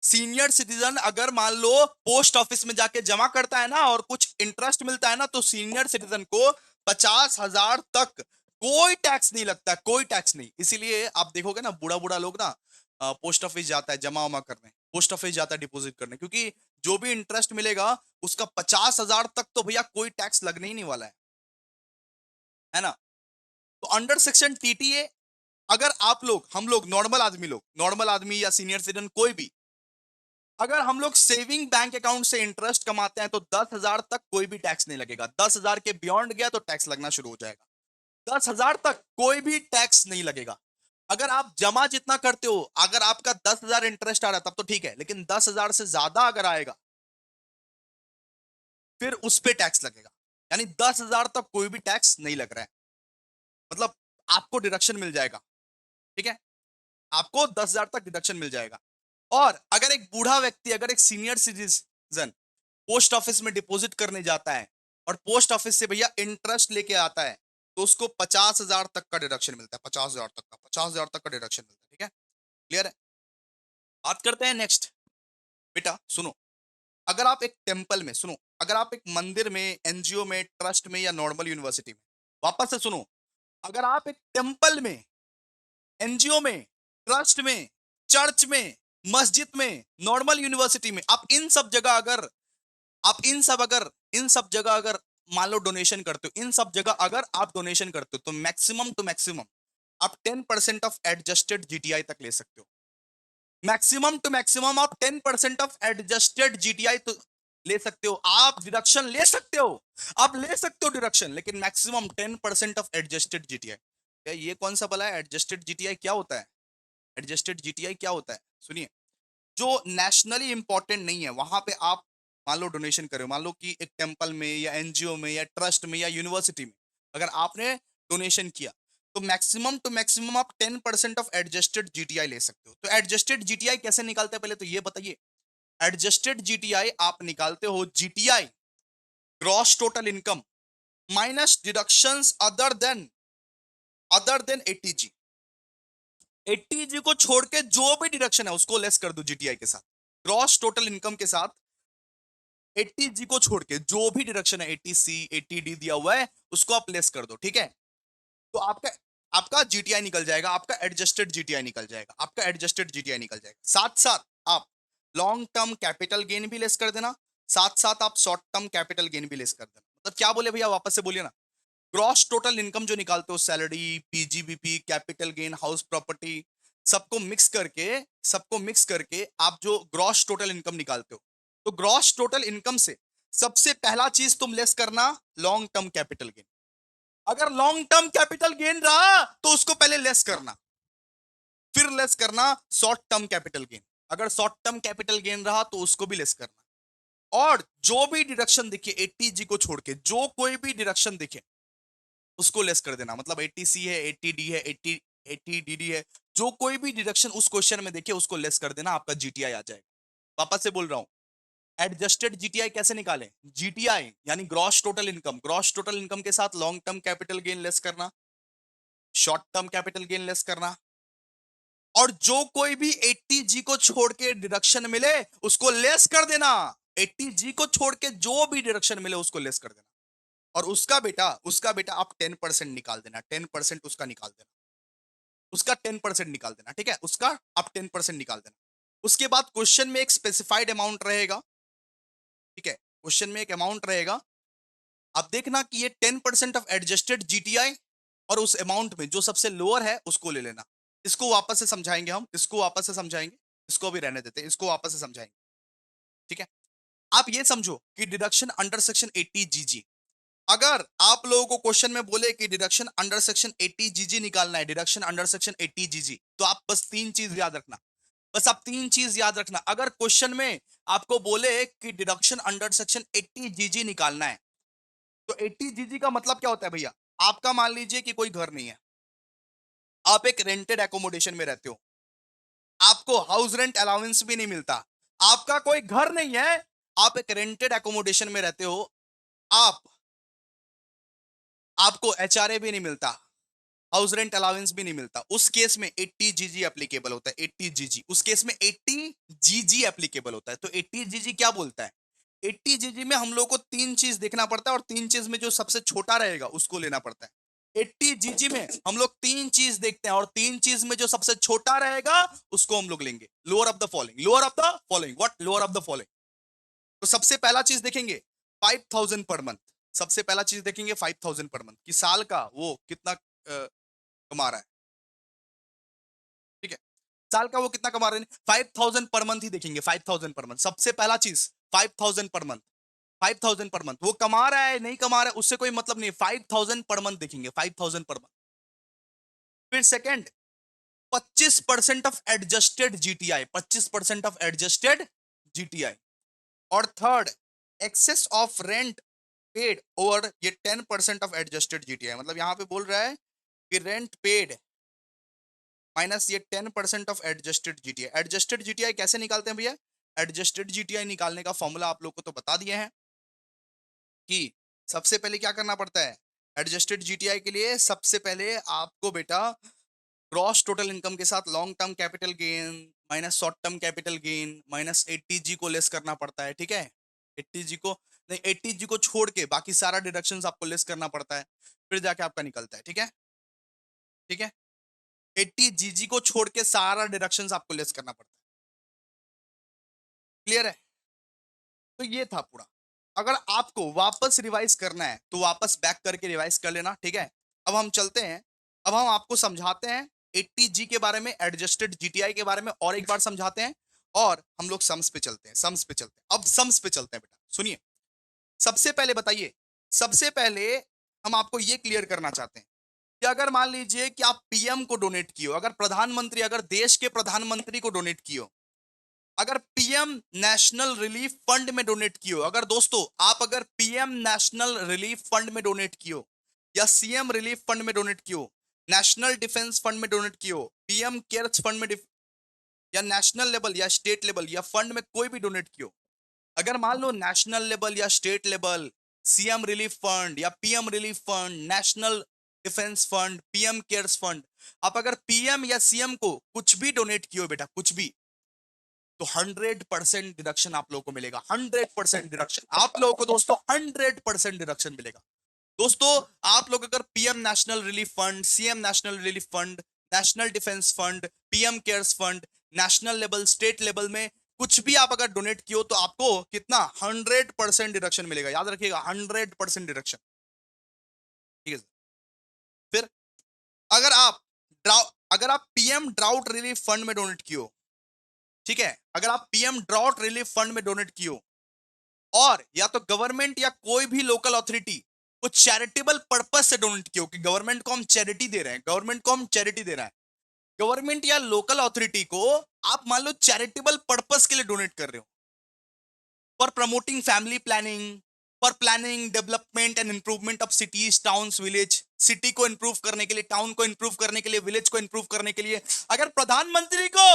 सीनियर सिटीजन अगर मान लो पोस्ट ऑफिस में जाके जमा करता है ना और कुछ इंटरेस्ट मिलता है ना, तो सीनियर सिटीजन को 50,000 तक कोई टैक्स नहीं लगता है, कोई टैक्स नहीं। इसीलिए आप देखोगे ना, बूढ़ा बूढ़ा लोग ना पोस्ट ऑफिस जाता है जमा वमा करने, पोस्ट ऑफिस जाता है डिपॉजिट करने, क्योंकि जो भी इंटरेस्ट मिलेगा उसका 50,000 तक तो भैया कोई टैक्स लगने ही नहीं वाला है ना। तो अंडर सेक्शन टीटीए, अगर आप लोग, हम लोग नॉर्मल आदमी या सीनियर सिटीजन कोई भी, अगर हम लोग सेविंग बैंक अकाउंट से इंटरेस्ट कमाते हैं तो 10,000 तक कोई भी टैक्स नहीं लगेगा। 10,000 के बियॉन्ड गया तो टैक्स लगना शुरू हो जाएगा। 10,000 तक कोई भी टैक्स नहीं लगेगा। अगर आप जमा जितना करते हो, अगर आपका 10,000 इंटरेस्ट आ रहा है तब तो ठीक है, लेकिन 10,000 से ज्यादा अगर आएगा फिर उस पर टैक्स लगेगा। यानी 10,000 तक कोई भी टैक्स नहीं लग रहा है, मतलब आपको डिडक्शन मिल जाएगा, ठीक है। आपको 10,000 तक डिडक्शन मिल जाएगा। और अगर एक बूढ़ा व्यक्ति, अगर एक सीनियर सिटीजन पोस्ट ऑफिस में डिपॉजिट करने जाता है और पोस्ट ऑफिस से भैया इंटरेस्ट लेके आता है, तो उसको 50,000 तक का डिडक्शन मिलता है, 50,000 तक का, 50,000 तक का डिडक्शन मिलता है, ठीक है। क्लियर है? बात करते हैं नेक्स्ट। बेटा सुनो, अगर आप एक टेम्पल में, सुनो, अगर आप एक मंदिर में, एनजीओ में, ट्रस्ट में या नॉर्मल यूनिवर्सिटी में, वापस से सुनो, अगर आप एक टेम्पल में, एनजीओ में, ट्रस्ट में, चर्च में, मस्जिद में, नॉर्मल यूनिवर्सिटी में, आप इन सब जगह अगर, आप इन सब जगह अगर मान लो डोनेशन करते हो, इन सब जगह अगर आप डोनेशन करते हो तो मैक्सिमम टू मैक्सिमम आप 10% ऑफ एडजस्टेड जीटीआई तक ले सकते हो। मैक्सिमम टू मैक्सिमम आप 10% ऑफ एडजस्टेड जीटीआई तो ले सकते हो। आप डिडक्शन ले सकते हो, आप ले सकते हो डिडक्शन, लेकिन मैक्सिमम 10% ऑफ एडजस्टेड जीटीआई। ये कौन सा भला है एडजस्टेड जीटीआई, क्या होता है? एडजस्टेड जीटीआई क्या होता है, सुनिए, जो नेशनली इंपॉर्टेंट नहीं है वहां पे आप मान लो डोनेशन करो, मान लो कि एक टेम्पल में या एनजीओ में या ट्रस्ट में या यूनिवर्सिटी में अगर आपने डोनेशन किया तो मैक्सिमम टू मैक्सिमम आप 10% ऑफ एडजस्टेड जीटीआई ले सकते हो। तो एडजस्टेड जीटीआई कैसे निकालते हैं पहले तो ये बताइए। एडजस्टेड जीटीआई आप निकालते हो GTI gross total income minus deductions other than ATG. ATG को छोड़ के जो भी डिडक्शन है उसको लेस कर दो जीटीआई के साथ। ग्रॉस टोटल इनकम के साथ 80G को छोड़ के जो भी डिडक्शन है 80C 80D दिया हुआ है उसको आप लेस कर दो, ठीक है। तो आपका आपका जीटीआई निकल जाएगा, आपका एडजस्टेड जीटीआई निकल जाएगा, आपका एडजस्टेड जीटीआई निकल जाएगा। साथ साथ आप लॉन्ग टर्म कैपिटल गेन भी लेस कर देना, साथ साथ आप शॉर्ट टर्म कैपिटल गेन भी लेस कर देना। मतलब क्या बोले भैया, वापस से बोलिए ना। ग्रॉस टोटल इनकम जो निकालते हो, salary, PGBP, capital gain, house property, सबको मिक्स करके आप जो ग्रॉस टोटल इनकम निकालते हो, तो ग्रॉस टोटल इनकम से सबसे पहला चीज तुम लेस करना लॉन्ग टर्म कैपिटल गेन। अगर लॉन्ग टर्म कैपिटल गेन रहा तो उसको पहले लेस करना, फिर लेस करना शॉर्ट टर्म कैपिटल गेन। अगर शॉर्ट टर्म कैपिटल गेन रहा तो उसको भी लेस करना। और जो भी डिडक्शन दिखे 80G को छोड़ के, जो कोई भी डिडक्शन दिखे उसको लेस कर देना। मतलब 80C है, 80D है, 80DD है, जो कोई भी डिडक्शन उस क्वेश्चन में देखे उसको लेस कर देना, आपका जीटीआई आ जाएगा। वापस से बोल रहा हूं, एडजस्टेड जीटीआई कैसे निकालें। जीटीआई यानी gross total income, gross total income के साथ long term capital gain less करना, short term capital gain less करना, और जो कोई भी 80G को छोड़ के डिडक्शन मिले उसको लेस कर देना। 80G को छोड़ के जो भी डिडक्शन मिले उसको लेस कर देना। और उसका बेटा आप 10% निकाल देना, 10% उसका निकाल देना, उसका 10% निकाल देना, ठीक है, उसका आप 10% निकाल देना। उसके बाद क्वेश्चन में एक स्पेसिफाइड अमाउंट रहेगा, ठीक है, क्वेश्चन में एक अमाउंट रहेगा। अब देखना कि ये 10% ऑफ एडजस्टेड जीटीआई और उस अमाउंट में जो सबसे लोअर है उसको ले लेना। इसको वापस से समझाएंगे हम, इसको वापस से समझाएंगे, इसको भी रहने देते हैं, इसको वापस से समझाएंगे, ठीक है। आप ये समझो कि डिडक्शन अंडर सेक्शन 80 जीजी, अगर आप लोगों को क्वेश्चन में बोले कि डिडक्शन अंडर सेक्शन 80 जीजी निकालना है, डिडक्शन अंडर सेक्शन 80 जीजी, तो आप बस तीन चीज याद रखना, बस आप तीन चीज याद रखना। अगर क्वेश्चन में आपको बोले कि डिडक्शन अंडर सेक्शन 80 जीजी निकालना है, तो 80 जीजी का मतलब क्या होता है भैया। आपका मान लीजिए कि कोई घर नहीं है, आप एक रेंटेड एकोमोडेशन में रहते हो, आपको हाउस रेंट अलाउंस भी नहीं मिलता, आपका कोई घर नहीं है, आप एक रेंटेड एकोमोडेशन में रहते हो, आप आपको एचआरए भी नहीं मिलता, हाउस रेंट अलाउंस भी नहीं मिलता, उस केस में 80 जीजी एप्लीकेबल होता है। 80 जीजी, उस केस में 80 जीजी एप्लीकेबल होता है। तो 80 जीजी क्या बोलता है, 80 जीजी में हम लोग को तीन चीज देखना पड़ता है और तीन चीज में जो सबसे छोटा रहेगा उसको लेना पड़ता है। 80 जीजी में हम लोग तीन चीज देखते हैं और तीन चीज में जो सबसे छोटा रहेगा उसको हम लोग लेंगे। Lower of the following, lower of the following, what, lower of the following. तो सबसे पहला चीज देखेंगे 5000 पर मंथ, सबसे पहला चीज देखेंगे 5000 पर मंथ कि साल का वो कितना कमा रहा है, ठीक है, साल का वो कितना कमा रहे हैं। 5000 पर मंथ ही देखेंगे, 5000 पर मंथ, सबसे पहला चीज 5000 पर मंथ। 5000 पर मंथ, वो कमा रहा है नहीं कमा रहा है उससे कोई मतलब नहीं, 5000 पर मंथ देखेंगे, 5000 पर मंथ। फिर second 25% of adjusted GTI, 25% of adjusted GTI. और third excess of rent paid over ये 10% ऑफ एडजस्टेड जीटीआई। मतलब यहां पे बोल रहा है कि रेंट पेड माइनस ये 10% of adjusted GTI. Adjusted GTI कैसे निकालते हैं भैया, एडजस्टेड जीटीआई निकालने का फॉर्मूला आप लोग को तो बता दिए हैं कि सबसे पहले क्या करना पड़ता है। एडजस्टेड जीटीआई के लिए सबसे पहले आपको बेटा ग्रॉस टोटल इनकम के साथ long term capital gain minus short term capital gain minus 80G को लेस करना पड़ता है, ठीक है। 80G को नहीं, 80G को छोड़ के बाकी सारा डिडक्शंस आपको लेस करना पड़ता है, फिर जाके आपका निकलता है, ठीक है, ठीक है। 80G को छोड़ के सारा डिडक्शंस आपको लेस करना पड़ता है। क्लियर है। तो ये था पूरा। अगर आपको वापस रिवाइज करना है तो वापस बैक करके रिवाइज कर लेना, ठीक है। अब हम चलते हैं, अब हम आपको समझाते हैं 80G के बारे में, एडजस्टेड जीटीआई के बारे में और एक बार समझाते हैं, और हम लोग सम्स पे चलते हैं, सम्स पे चलते हैं। अब सम्स पे चलते हैं बेटा, सुनिए। सबसे पहले बताइए, सबसे पहले हम आपको ये क्लियर करना चाहते हैं कि अगर मान लीजिए कि आप पीएम को डोनेट किए हो, अगर प्रधानमंत्री, अगर देश के प्रधानमंत्री को डोनेट किए हो, अगर पीएम नेशनल रिलीफ फंड में डोनेट किए हो, अगर दोस्तों आप अगर पीएम नेशनल रिलीफ फंड में डोनेट किए हो, या सीएम रिलीफ फंड में डोनेट किए हो, नेशनल डिफेंस फंड में डोनेट किए हो, पीएम केयर्स फंड में या नेशनल लेवल या स्टेट लेवल या फंड में कोई भी डोनेट किए हो, अगर मान लो नेशनल लेवल या state level, CM relief fund या PM relief fund, national defence fund, PM cares fund, आप अगर पीएम या सीएम को कुछ भी डोनेट किए हो बेटा, कुछ भी, तो 100% डिडक्शन आप लोगों को मिलेगा। 100% डिडक्शन आप लोगों को दोस्तों 100% डिडक्शन मिलेगा। दोस्तों आप लोग अगर PM national relief fund, CM national relief fund, national defence fund, PM cares fund, national level, state level में कुछ भी आप अगर डोनेट किए हो, तो आपको कितना 100% डिडक्शन मिलेगा। याद रखिएगा 100% डिडक्शन। ठीक है। फिर अगर आप अगर आप पीएम ड्राउट रिलीफ फंड में डोनेट किए हो, ठीक है, अगर आप पीएम ड्राउट रिलीफ फंड में डोनेट किए हो, और या तो गवर्नमेंट या कोई भी लोकल अथॉरिटी को चैरिटेबल पर्पस से डोनेट किया हो, कि गवर्नमेंट को हम चैरिटी दे रहे हैं, गवर्नमेंट को हम चैरिटी दे रहा है, गवर्नमेंट या लोकल अथॉरिटी को आप मान लो चैरिटेबल पर्पस के लिए डोनेट कर रहे हो, for promoting family planning, for planning development and improvement of cities, towns, village, city को इंप्रूव करने के लिए, टाउन को इंप्रूव करने के लिए, विलेज को इंप्रूव करने के लिए, अगर प्रधानमंत्री को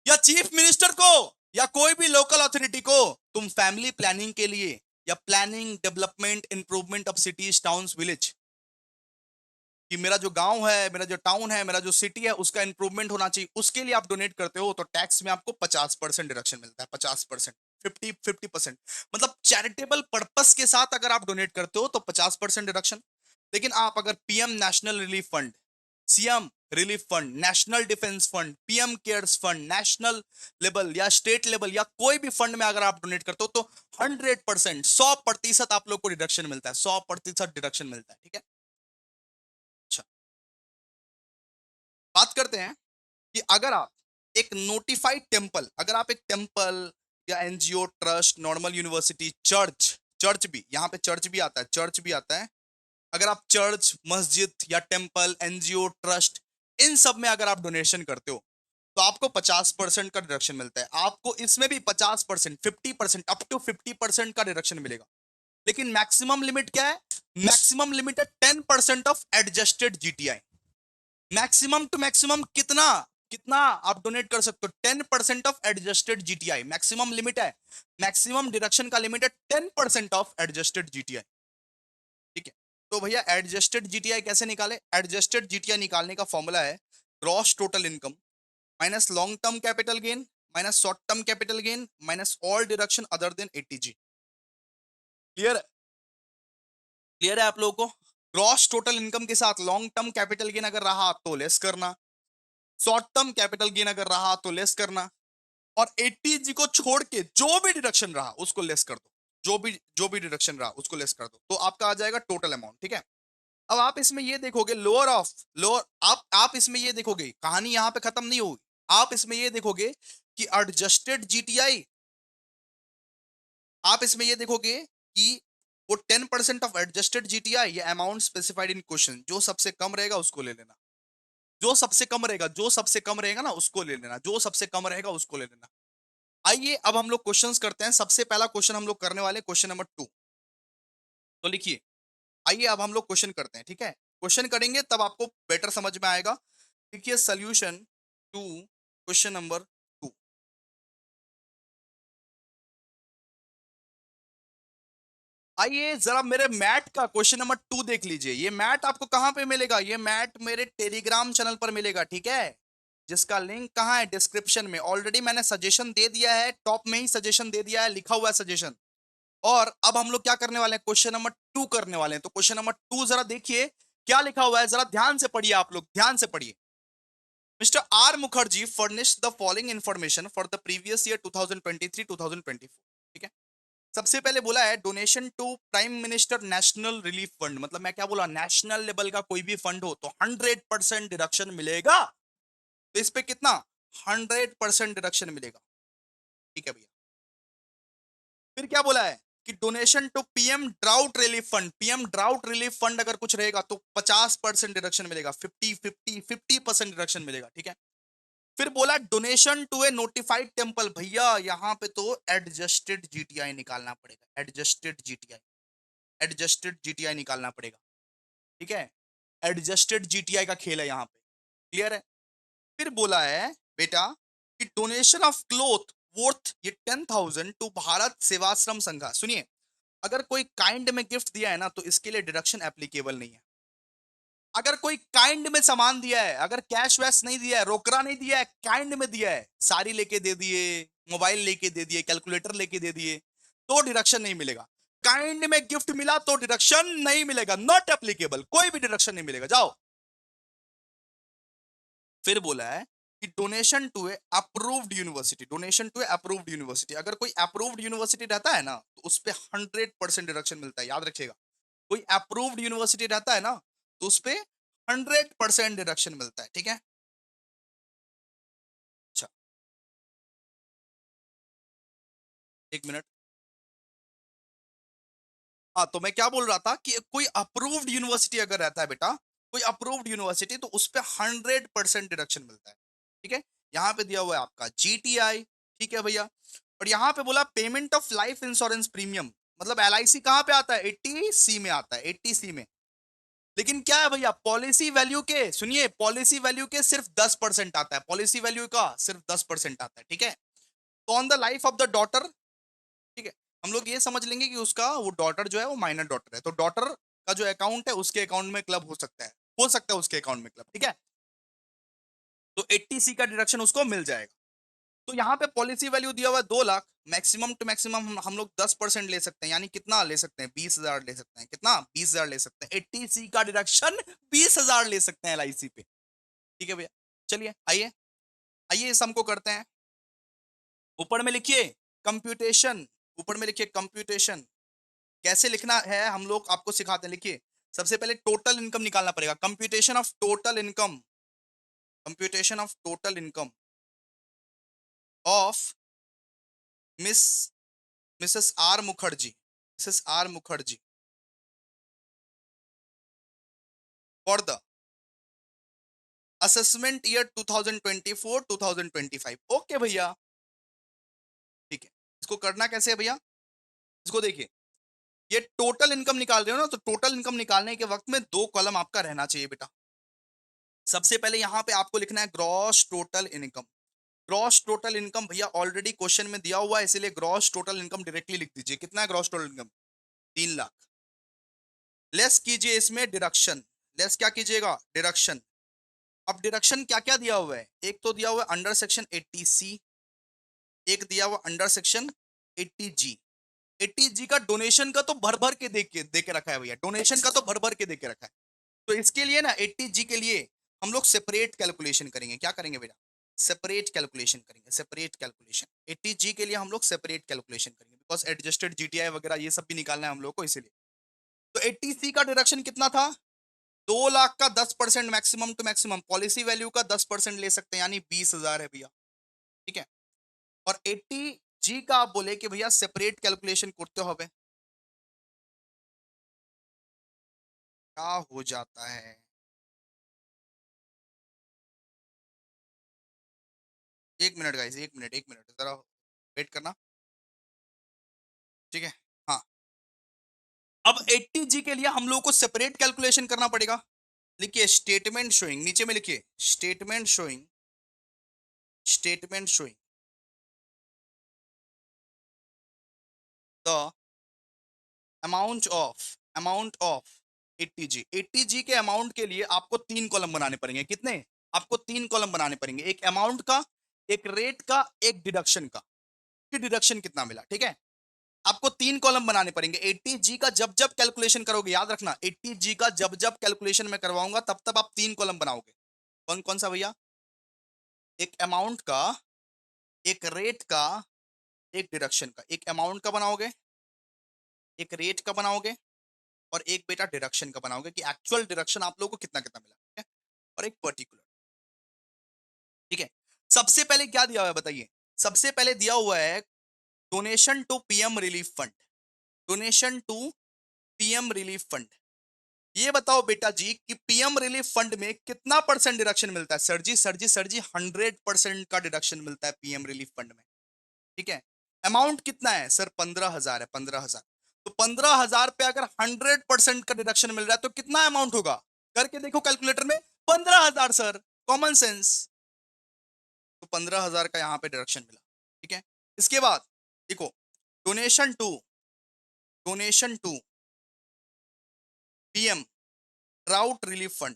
या चीफ मिनिस्टर को या कोई भी लोकल अथॉरिटी को तुम फैमिली प्लानिंग के लिए या planning development improvement of cities, towns, village, कि मेरा जो गांव है, मेरा जो टाउन है, मेरा जो सिटी है, उसका इंप्रूवमेंट होना चाहिए, उसके लिए आप डोनेट करते हो, तो टैक्स में आपको 50% डिडक्शन मिलता है। 50%, 50% मतलब चैरिटेबल पर्पस के साथ अगर आप डोनेट करते हो तो 50% डिडक्शन। लेकिन आप अगर PM national relief fund, CM relief fund, national defence fund, PM cares fund, national level या स्टेट लेवल या कोई भी फंड में अगर आप डोनेट करते हो, तो 100%, 100% आप लोग को डिडक्शन मिलता है। 100% डिडक्शन मिलता है। ठीक है। अच्छा, बात करते हैं कि अगर आप एक नोटिफाइड टेम्पल, अगर आप एक टेम्पल या NGO, trust, normal university, church, church भी यहाँ पे चर्च भी आता है, चर्च भी आता है, अगर आप चर्च, मस्जिद या टेम्पल, एनजीओ, ट्रस्ट, इन सब में अगर आप डोनेशन करते हो, तो आपको 50% का डिडक्शन मिलता है। आपको इसमें भी 50%, 50%, अप टू 50% का डिडक्शन मिलेगा। लेकिन मैक्सिमम लिमिट क्या है? मैक्सिमम लिमिट है 10% of adjusted GTI. Maximum to maximum कितना कितना आप डोनेट कर सकते हो? 10% of adjusted GTI maximum limit है। मैक्सिमम डिडक्शन का लिमिट है 10% ऑफ एडजस्टेड जीटीआई। ठीक है। तो भैया एडजस्टेड जीटीआई कैसे निकाले? एडजस्टेड जीटीआई निकालने का फॉर्मूला है gross total income minus long term capital gain minus short term capital gain minus all deduction other than ATG. Clear? Clear है आप लोगों को? ग्रॉस टोटल इनकम के साथ लॉन्ग टर्म कैपिटल गेन अगर रहा तो लेस करना, शॉर्ट टर्म कैपिटल गेन अगर रहा तो लेस करना, और 80G को छोड़ के जो भी डिडक्शन रहा उसको लेस कर दो। जो भी डिडक्शन रहा उसको लेस कर दो, तो आपका आ जाएगा टोटल अमाउंट। ठीक है। अब आप इसमें ये देखोगे लोअर ऑफ लोअर, आप इसमें ये देखोगे, कहानी यहां पे खत्म नहीं होगी। आप इसमें ये देखोगे कि एडजस्टेड जीटीआई, आप इसमें ये देखोगे कि वो 10% ऑफ एडजस्टेड जीटीआई, ये अमाउंट स्पेसिफाइड इन क्वेश्चन, जो सबसे कम रहेगा उसको ले लेना, जो सबसे कम रहेगा, जो सबसे कम रहेगा ना उसको ले लेना, जो सबसे कम रहेगा उसको ले लेना। आइए अब हम लोग क्वेश्चंस करते हैं। सबसे पहला क्वेश्चन हम लोग करने वाले क्वेश्चन नंबर 2। तो लिखिए, आइए अब हम लोग क्वेश्चन करते हैं। ठीक है। क्वेश्चन करेंगे तब आपको बेटर समझ में आएगा। देखिए सोल्यूशन टू क्वेश्चन नंबर 2। आइए जरा मेरे मैट का क्वेश्चन नंबर 2 देख लीजिए। ये मैट आपको कहां पे मिलेगा? ये मैट मेरे टेलीग्राम चैनल पर मिलेगा। ठीक है। जिसका लिंक कहां है? डिस्क्रिप्शन में। ऑलरेडी मैंने सजेशन दे दिया है, टॉप में ही सजेशन दे दिया है, लिखा हुआ है सजेशन। और अब हम लोग क्या करने वाले हैं? क्वेश्चन नंबर 2 करने वाले हैं। तो क्वेश्चन नंबर 2 जरा देखिए क्या लिखा हुआ है, जरा ध्यान से पढ़िए। आप लोग ध्यान से पढ़िए। Mister R Mukherjee furnished the following information for the previous year 2023-2024। ठीक है। सबसे पहले बोला है donation to prime minister national relief fund, मतलब मैं क्या बोला, नेशनल लेवल का कोई भी फंड हो तो 100% डिडक्शन मिलेगा। तो इस पे कितना? 100% डिडक्शन मिलेगा। ठीक है भैया। फिर क्या बोला है कि donation to PM drought relief fund, PM drought relief fund अगर कुछ रहेगा तो 50% डिडक्शन मिलेगा, 50% डिडक्शन मिलेगा, ठीक है। फिर बोला donation to a notified temple, भैया यहाँ पे तो एडजस्टेड जीटीआई निकालना पड़ेगा, एडजस्टेड जीटीआई निकालना पड़ेगा, ठीक है। एडजस्टेड जीटीआई का खेल है यहाँ पे, क्लियर है। फिर बोला है बेटा कि डोनेशन ऑफ क्लोथ वर्थ ये 10,000 टू भारत सेवाश्रम संघा, सुनिए, अगर कोई काइंड में गिफ्ट दिया है ना तो इसके लिए डिडक्शन एप्लीकेबल नहीं है। अगर कोई काइंड में सामान दिया है, अगर कैश वैश नहीं दिया है, रोकड़ा नहीं दिया है, काइंड में दिया है, साड़ी लेके दे दिए, मोबाइल लेके दे दिए, कैलकुलेटर लेके दे दिए, तो डिडक्शन नहीं मिलेगा। काइंड में गिफ्ट मिला तो डिडक्शन नहीं मिलेगा, नॉट एप्लीकेबल, कोई भी डिडक्शन नहीं मिलेगा, जाओ। फिर बोला है कि donation to a approved university, donation to a approved university, अगर कोई अप्रूव्ड यूनिवर्सिटी रहता है ना तो उस पे 100% डिडक्शन मिलता है, याद रखिएगा। कोई अप्रूव्ड यूनिवर्सिटी रहता है ना तो उस पे 100% डिडक्शन मिलता है, ठीक है। अच्छा, एक मिनट। हाँ, तो मैं क्या बोल रहा था कि कोई अप्रूव्ड यूनिवर्सिटी अगर रहता है बेटा, कोई अप्रूव्ड यूनिवर्सिटी, तो उस पे 100% डिडक्शन मिलता है, ठीक है। यहाँ पे दिया हुआ है आपका जीटीआई, ठीक है भैया। और यहाँ पे बोला payment of life insurance premium, मतलब एलआईसी कहाँ पे आता है, 80C में आता है, 80C में। लेकिन क्या है भैया, पॉलिसी वैल्यू के, सुनिए, पॉलिसी वैल्यू के सिर्फ 10% आता है, पॉलिसी वैल्यू का सिर्फ 10% आता है, ठीक है। तो on the life of the daughter, ठीक है, हम लोग ये समझ लेंगे कि उसका वो डॉटर जो है वो माइनर डॉटर है, तो डॉटर का जो अकाउंट है उसके अकाउंट में क्लब हो सकता है, हो सकता है उसके अकाउंट में क्लब, ठीक है। तो 80C का डिडक्शन उसको मिल जाएगा। तो यहाँ पे पॉलिसी वैल्यू दिया हुआ है 2 लाख, मैक्सिमम टू मैक्सिमम हम लोग 10% ले सकते हैं, यानी कितना ले सकते हैं, 20,000 ले सकते हैं, कितना, 20,000 ले सकते हैं, 80C का डिडक्शन 20,000 ले सकते हैं एलआईसी पे, ठीक है भैया। चलिए आइए, आइए इस सम को करते हैं। ऊपर में लिखिए कंप्यूटेशन, ऊपर में लिखिए कंप्यूटेशन, कैसे लिखना है हम लोग आपको सिखाते हैं, लिखिए। सबसे पहले टोटल इनकम निकालना पड़ेगा, computation of total income, computation of total income of miss Mrs R Mukherjee, Mrs R Mukherjee for the assessment year 2024 2025, okay भैया, ठीक है। इसको करना कैसे है भैया, इसको देखिए, ये टोटल इनकम निकाल रहे हो ना, तो टोटल इनकम निकालने के वक्त में 2 कॉलम आपका रहना चाहिए बेटा। सबसे पहले यहां पे आपको लिखना है gross total income, gross total income भैया ऑलरेडी क्वेश्चन में दिया हुआ है, इसीलिए ग्रॉस टोटल इनकम डायरेक्टली लिख दीजिए, कितना है gross total income, 3 lakh. Less कीजिए इसमें डिडक्शन, लेस क्या कीजिएगा, डिडक्शन। अब डिडक्शन क्या क्या दिया हुआ है, एक तो दिया हुआ है अंडर सेक्शन 80C, एक दिया हुआ अंडर सेक्शन 80G। 80G का डोनेशन का तो भर भर के दे के रखा है भैया, डोनेशन का तो भर भर के दे के रखा है। तो इसके लिए ना 80G के लिए हम लोग सेपरेट कैलकुलेशन करेंगे, क्या करेंगे बेटा, सेपरेट कैलकुलेशन करेंगे, सेपरेट कैलकुलेशन 80G के लिए हम लोग सेपरेट कैलकुलेशन करेंगे, बिकॉज एडजस्टेड जीटीआई वगैरह ये सब भी निकालना है हम लोग को, इसीलिए। तो 80C का डिडक्शन कितना था, 2 लाख का 10% maximum to maximum, policy value का 10% ले सकते हैं, यानी 20,000 है भैया, ठीक है। और 80G का आप बोले कि भैया सेपरेट कैलकुलेशन करते हो, क्या हो जाता है, एक मिनट गाइस, एक मिनट जरा वेट करना, ठीक है। हाँ, अब 80G के लिए हम लोगों को सेपरेट कैलकुलेशन करना पड़ेगा। लिखिए स्टेटमेंट शोइंग, नीचे में लिखिए statement showing, statement showing the amount of 80G, 80G के अमाउंट के लिए आपको 3 कॉलम बनाने पड़ेंगे, कितने, आपको 3 कॉलम बनाने पड़ेंगे, एक अमाउंट का, एक रेट का, एक डिडक्शन का, कि डिडक्शन कितना मिला, ठीक है। आपको 3 कॉलम बनाने पड़ेंगे, 80G का जब जब कैलकुलेशन करोगे, याद रखना 80G का जब जब कैलकुलेशन में करवाऊंगा तब तब आप 3 कॉलम बनाओगे। कौन कौन सा भैया, एक अमाउंट का, एक रेट का, एक डिडक्शन का, एक अमाउंट का बनाओगे, एक रेट का बनाओगे, और एक बेटा डिडक्शन का बनाओगे, कि एक्चुअल डिडक्शन आप लोगों को कितना कितना मिला, ठीक है। और एक पर्टिकुलर, ठीक है। सबसे पहले क्या दिया हुआ है बताइए, सबसे पहले दिया हुआ है donation to PM relief fund, donation to PM relief fund. ये बताओ बेटा जी कि पीएम रिलीफ फंड में कितना परसेंट डिडक्शन मिलता है? सर जी 100% का डिडक्शन मिलता है पीएम रिलीफ फंड में। ठीक है, अमाउंट कितना है सर? 15,000 है, 15,000। तो 15,000 पे अगर 100% का डिडक्शन मिल रहा है तो कितना अमाउंट होगा? करके देखो कैलकुलेटर में। 15,000 सर, कॉमन सेंस। तो 15,000 का यहां पे डिडक्शन मिला। ठीक है, इसके बाद देखो, donation to PM drought relief fund.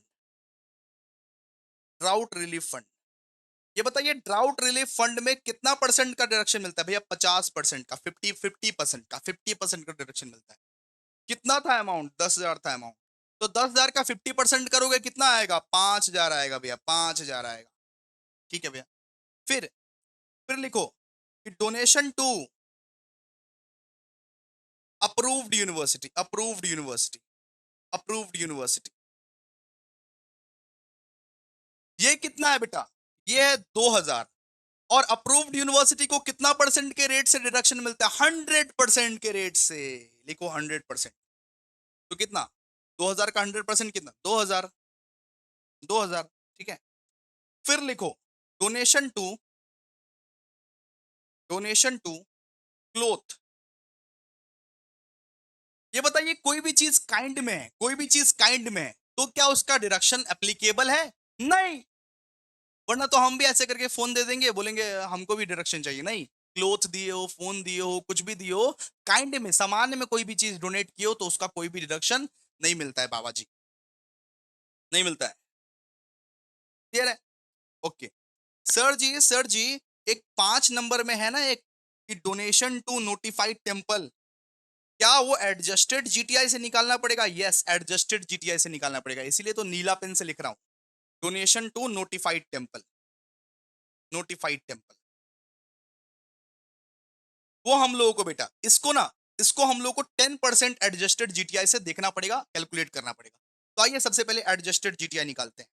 Drought relief fund, ये बताइए ड्राउट रिलीफ फंड में कितना परसेंट का डिडक्शन मिलता है भैया? 50% का, 50% का, 50% का डिडक्शन मिलता है। कितना था अमाउंट? 10,000 था अमाउंट। तो 10,000 का 50% करोगे कितना आएगा? 5,000 आएगा भैया, 5,000 आएगा। ठीक है भैया। फिर लिखो कि donation to approved university, approved university ये कितना है बेटा? ये है 2,000। और अप्रूव्ड यूनिवर्सिटी को कितना परसेंट के रेट से डिडक्शन मिलता है? 100% के रेट से। लिखो 100%। तो कितना? 2,000 का 100% कितना? 2,000। 2,000। ठीक है, फिर लिखो डोनेशन टू क्लोथ। ये बताइए कोई भी चीज काइंड में है, कोई भी चीज काइंड में है, तो क्या उसका डिडक्शन एप्लीकेबल है? नहीं। वरना तो हम भी ऐसे करके फोन दे देंगे, बोलेंगे हमको भी डिडक्शन चाहिए। नहीं, क्लोथ दिए हो, फोन दिए हो, कुछ भी दिए हो, काइंड में, सामान्य में कोई भी चीज डोनेट किए हो तो उसका कोई भी डिडक्शन नहीं मिलता है बाबा जी, नहीं मिलता है। क्लियर है? ओके। सर जी एक 5 नंबर में है ना एक, कि डोनेशन टू नोटिफाइड टेम्पल, क्या वो एडजस्टेड जीटीआई से निकालना पड़ेगा? यस, एडजस्टेड जीटीआई से निकालना पड़ेगा, इसीलिए तो नीला पेन से लिख रहा हूं। Donation to notified temple, notified temple, वो हम लोगों को बेटा, इसको हम लोगों को 10% एडजस्टेड जीटीआई से देखना पड़ेगा, कैलकुलेट करना पड़ेगा। तो आइए सबसे पहले एडजस्टेड जीटीआई निकालते हैं।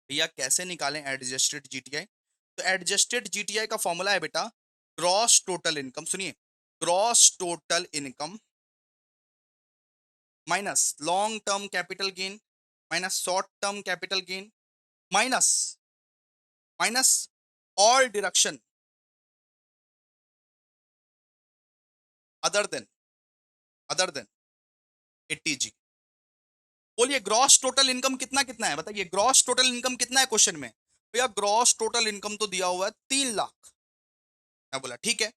भैया कैसे निकालें एडजस्टेड जीटीआई? तो एडजस्टेड जीटीआई का फॉर्मूला है बेटा, ग्रॉस टोटल इनकम। सुनिए, gross total income minus long term capital gain minus short term capital gain minus minus all deduction other than other than 80G। बोलिए ग्रॉस टोटल इनकम कितना कितना है? बताइए gross total income कितना है question में? भैया ग्रॉस टोटल इनकम तो दिया हुआ है 3 लाख। मैं बोला ठीक है।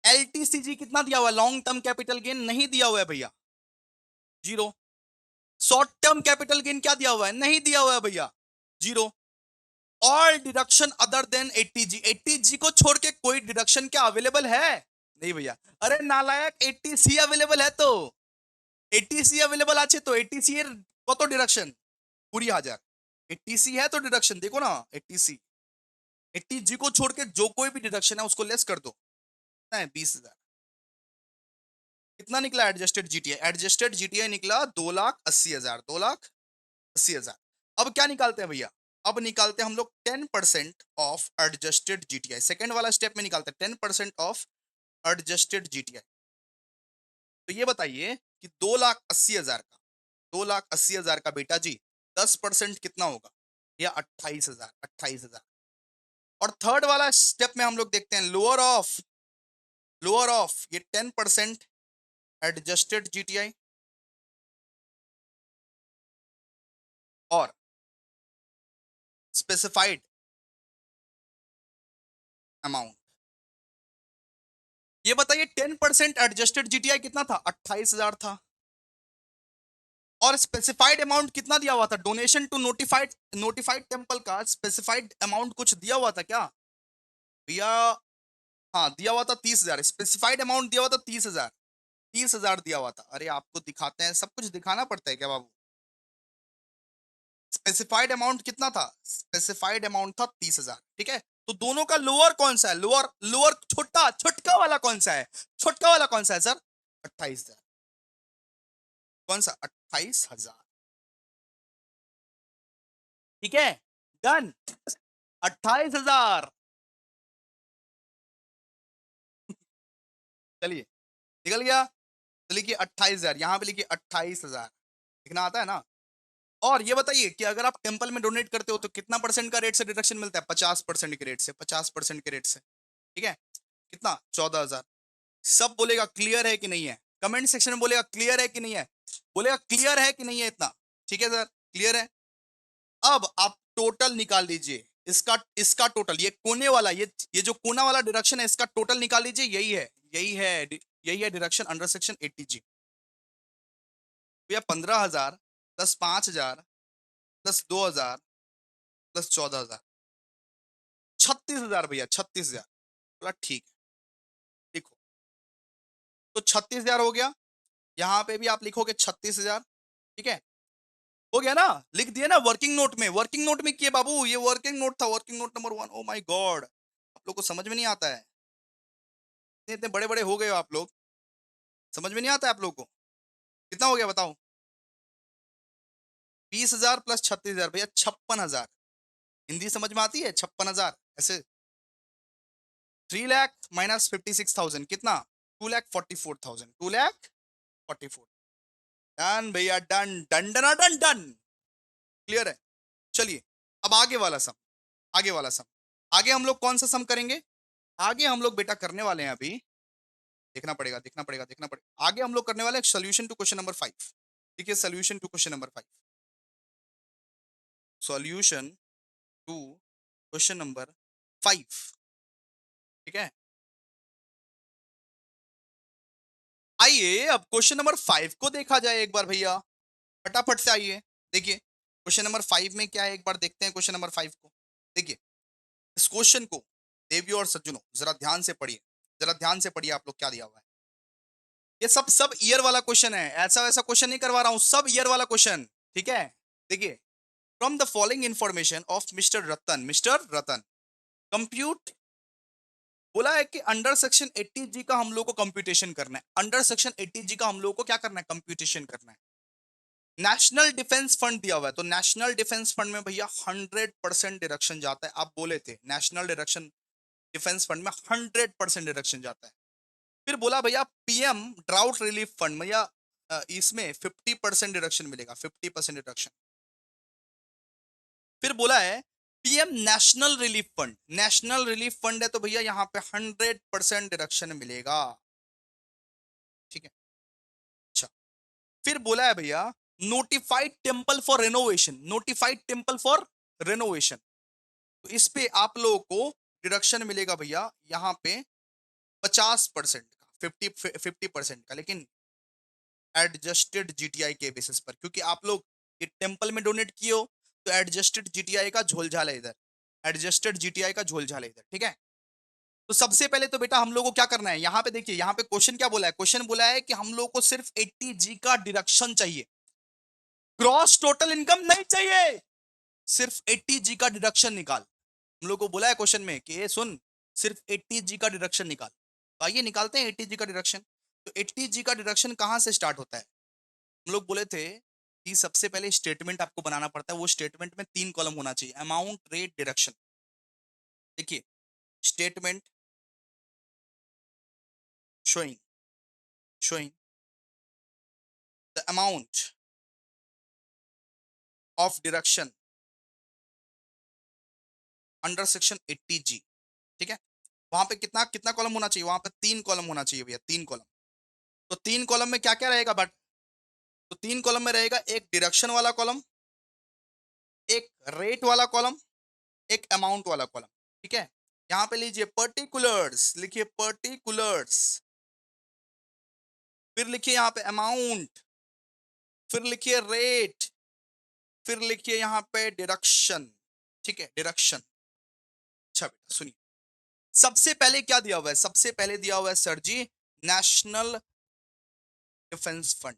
एलटीसीजी कितना दिया हुआ है? लॉन्ग टर्म कैपिटल गेन नहीं दिया हुआ है भैया, 0। शॉर्ट टर्म कैपिटल गेन क्या दिया हुआ है? नहीं दिया हुआ है भैया, 0। All deduction other than 80G, 80G को छोड़ के कोई डिडक्शन क्या अवेलेबल है? नहीं भैया। अरे नालायक, 80C अवेलेबल है तो, 80C अवेलेबल আছে तो 80C এর কত ডিডাকশন? 20,000। 80C है तो डिडक्शन देखो ना, 80C, 80G को छोड़ के जो कोई भी डिडक्शन है उसको लेस कर दो। कितना है? 20,000। कितना निकला एडजस्टेड जीटीआई? एडजस्टेड जीटीआई निकला 2,80,000, 2,80,000। अब क्या निकालते हैं भैया? अब निकालते हैं हम लोग 10% ऑफ एडजस्टेड जीटीआई। सेकंड वाला स्टेप में निकालते हैं 10% ऑफ एडजस्टेड जीटीआई। तो ये बताइए कि 2,80,000 का, 2,80,000 का बेटा जी 10% कितना होगा? या 28,000, 28,000। और थर्ड वाला स्टेप में हम लोग देखते हैं लोअर ऑफ ये 10% एडजस्टेड जीटीआई और स्पेसिफाइड अमाउंट। ये बताइए 10% एडजस्टेड जीटीआई कितना था? 28,000 था। और स्पेसिफाइड अमाउंट कितना दिया हुआ था? डोनेशन टू नोटिफाइड टेम्पल का स्पेसिफाइड अमाउंट कुछ दिया हुआ था क्या भैया? हाँ दिया हुआ था 30,000, स्पेसिफाइड अमाउंट दिया हुआ था 30,000, 30,000 दिया हुआ था। अरे आपको दिखाते हैं, सब कुछ दिखाना पड़ता है क्या बाबू? स्पेसिफाइड अमाउंट कितना था? स्पेसिफाइड अमाउंट था 30,000। ठीक है, तो दोनों का लोअर कौन सा है? लोअर लोअर छोटका वाला कौन सा है? छोटका वाला कौन सा है सर? 28,000। कौन सा? 28,000। ठीक है, डन। 28,000। चलिए निकल गया। तो लिखिए 28,000, यहाँ पे लिखिए 28,000, लिखना आता है ना। और ये बताइए कि अगर आप टेम्पल में डोनेट करते हो तो कितना परसेंट का रेट से डिडक्शन मिलता है? 50% के रेट से, 50% के रेट से। ठीक है, कितना? 14,000। सब बोलेगा क्लियर है कि नहीं है, कमेंट सेक्शन में बोलेगा क्लियर है कि नहीं है, बोलेगा क्लियर है कि नहीं है इतना। ठीक है सर, क्लियर है। अब आप टोटल निकाल लीजिए, इसका इसका टोटल, ये कोने वाला, ये जो कोना वाला डिडक्शन है, इसका टोटल निकाल लीजिए। यही है, यही है, यही है डिडक्शन अंडर सेक्शन 80G। भैया 15,000 प्लस 5,000 प्लस 2,000 प्लस 14,000, 36,000 भैया, 36,000। बोला ठीक है, लिखो। तो 36,000 हो गया। यहां पे भी आप लिखोगे 36,000। ठीक है, हो गया ना, लिख दिया ना वर्किंग नोट में। वर्किंग नोट में किए बाबू, ये वर्किंग नोट था, working note number 1। Oh my God, आप लोग को समझ में नहीं आता है, इतने इतने बड़े बड़े हो गए हो आप लोग, समझ में नहीं आता है आप लोग को। कितना हो गया बताओ? 20,000 प्लस 36,000 भैया 56,000। हिंदी समझ में आती है? 56,000 ऐसे। 3 लाख माइनस 56,000 कितना? 2,44,000, 2,44,000। डन भैया, done done done done done. Clear है। चलिए, अब आगे वाला सम, आगे वाला सम। आगे हम लोग कौन सा सम करेंगे? आगे हम लोग बेटा करने वाले हैं अभी, देखना पड़ेगा, देखना पड़ेगा, देखना पड़ेगा। आगे हम लोग करने वाले हैं सोल्यूशन टू क्वेश्चन नंबर 5। ठीक है, solution to question number 5, solution to question number 5। ठीक है, आइए अब क्वेश्चन नंबर 5 को देखा जाए एक बार भैया, फटाफट से आइए। देखिए क्वेश्चन नंबर 5 में क्या है, एक बार देखते हैं क्वेश्चन नंबर 5 को। देखिए इस क्वेश्चन को देवियों और सज्जनों जरा ध्यान से पढ़िए, जरा ध्यान से पढ़िए आप लोग क्या दिया हुआ है। ये सब ईयर वाला क्वेश्चन है, ऐसा वैसा क्वेश्चन नहीं करवा रहा हूं, सब ईयर वाला क्वेश्चन। ठीक है, देखिए, from the following information of mister Ratan compute. बोला है कि अंडर सेक्शन 80G का हम लोग को कंप्यूटेशन करना है। अंडर सेक्शन 80G का हम लोग को क्या करना है? कंप्यूटेशन करना है। नेशनल डिफेंस फंड दिया हुआ है, तो नेशनल डिफेंस फंड में भैया 100% डिडक्शन जाता है। आप बोले थे नेशनल डिडक्शन, डिफेंस फंड में 100% डिडक्शन जाता है। फिर बोला भैया पीएम ड्राउट रिलीफ फंड में या इसमें 50% डिडक्शन मिलेगा, 50% डिडक्शन। फिर बोला है PM national relief fund, national relief fund है तो भैया यहाँ पे 100% डिडक्शन मिलेगा। ठीक है, अच्छा। फिर बोला है भैया notified temple for renovation, notified temple for renovation, तो इस पे आप लोगों को डिडक्शन मिलेगा भैया यहाँ पे 50% का, 50% का, लेकिन एडजस्टेड जीटीआई के बेसिस पर, क्योंकि आप लोग ये टेम्पल में डोनेट किए हो, तो एडजस्टेड जीटीआई का झोलझाल है इधर, एडजस्टेड जीटीआई का झोलझाल है इधर। ठीक है, तो सबसे पहले तो बेटा हम लोग को क्या करना है, यहाँ पे देखिए, यहाँ पे क्वेश्चन क्या बोला है? क्वेश्चन बोला है कि हम लोग को सिर्फ 80G का डिडक्शन चाहिए, ग्रॉस टोटल इनकम नहीं चाहिए, सिर्फ 80G का डिडक्शन निकाल। हम लोग को बोला है क्वेश्चन में कि ये सुन, सिर्फ 80G का डिडक्शन निकाल। तो आइए निकालते हैं 80G का डिडक्शन। तो 80G का डिडक्शन कहां से स्टार्ट होता है? हम लोग बोले थे कि सबसे पहले स्टेटमेंट आपको बनाना पड़ता है, वो स्टेटमेंट में 3 कॉलम होना चाहिए, अमाउंट, रेट, डिडक्शन। देखिए statement showing showing the amount of deduction under section 80G। ठीक है, वहां पे कितना कितना कॉलम होना चाहिए? वहां पे 3 कॉलम होना चाहिए भैया, 3 कॉलम। तो 3 कॉलम में क्या क्या रहेगा बट? तो 3 कॉलम में रहेगा एक डिडक्शन वाला कॉलम, एक रेट वाला कॉलम, एक अमाउंट वाला कॉलम। ठीक है, यहां पे लीजिए पर्टिकुलर्स, लिखिए पर्टिकुलर्स, फिर लिखिए यहाँ पे अमाउंट, फिर लिखिए रेट, फिर लिखिए यहाँ पे डिडक्शन। ठीक है, डिडक्शन। अच्छा बेटा सुनिए, सबसे पहले क्या दिया हुआ है? सबसे पहले दिया हुआ है sir ji national defence fund,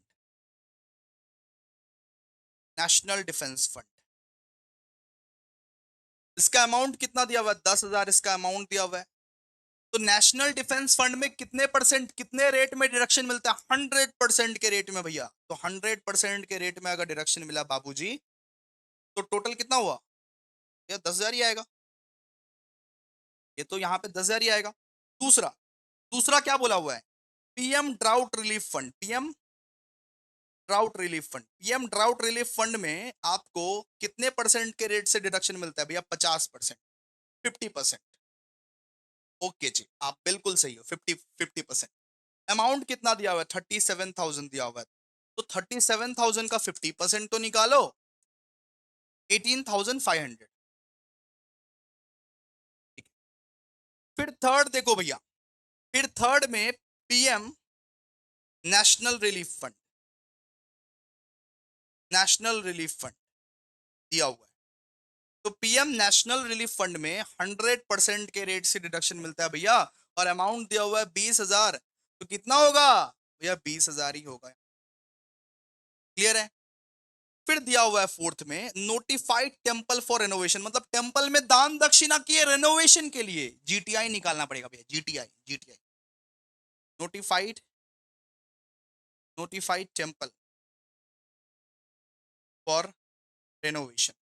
national defence fund. इसका अमाउंट कितना दिया हुआ है? 10,000 इसका अमाउंट दिया हुआ है। तो नेशनल डिफेंस फंड में कितने परसेंट, कितने रेट में डिडक्शन मिलता है? 100% के रेट में भैया। तो 100% के रेट में अगर डिडक्शन मिला बाबूजी, तो टोटल कितना हुआ? ये 10,000 ही आएगा, ये तो यहाँ पे 10,000 ही आएगा। दूसरा, दूसरा क्या बोला हुआ है? PM drought relief fund, PM drought relief fund, PM drought relief fund में आपको कितने परसेंट के रेट से डिडक्शन मिलता है भैया? 50%, 50%। ओके जी, आप बिल्कुल सही हो, 50%। अमाउंट कितना दिया हुआ है? 37,000 दिया हुआ है। तो 37,000 का 50% तो निकालो, 18,500। ठीक है। फिर थर्ड देखो भैया, फिर थर्ड में PM national relief fund, national relief fund दिया हुआ है। तो पीएम नेशनल रिलीफ फंड में 100% के रेट से डिडक्शन मिलता है भैया, और अमाउंट दिया हुआ है 20,000। तो कितना होगा भैया? 20,000 ही होगा। क्लियर है? फिर दिया हुआ है फोर्थ में नोटिफाइड टेम्पल फॉर रेनोवेशन, मतलब टेम्पल में दान दक्षिणा किए रेनोवेशन के लिए जीटीआई निकालना पड़ेगा भैया, GTI, GTI, notified, notified temple for renovation.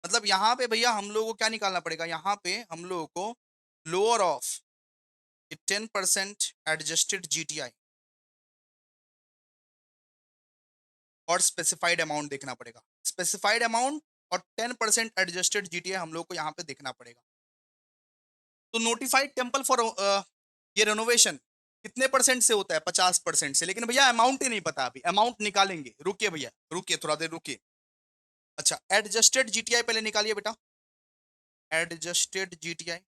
मतलब यहां पे भैया हम लोगों को क्या निकालना पड़ेगा? यहां पे हम लोगों को लोअर ऑफ 10% एडजस्टेड जीटीआई और स्पेसिफाइड अमाउंट देखना पड़ेगा। स्पेसिफाइड अमाउंट और 10% एडजस्टेड जीटीआई हम लोग को यहाँ पे देखना पड़ेगा। तो नोटिफाइड टेम्पल फॉर ये रेनोवेशन कितने परसेंट से होता है? 50% से। लेकिन भैया अमाउंट ही नहीं पता, अभी अमाउंट निकालेंगे, रुकिए भैया, रुकिए थोड़ा देर रुकिए। अच्छा, एडजस्टेड जीटीआई पहले निकालिए बेटा, एडजस्टेड जीटीआई।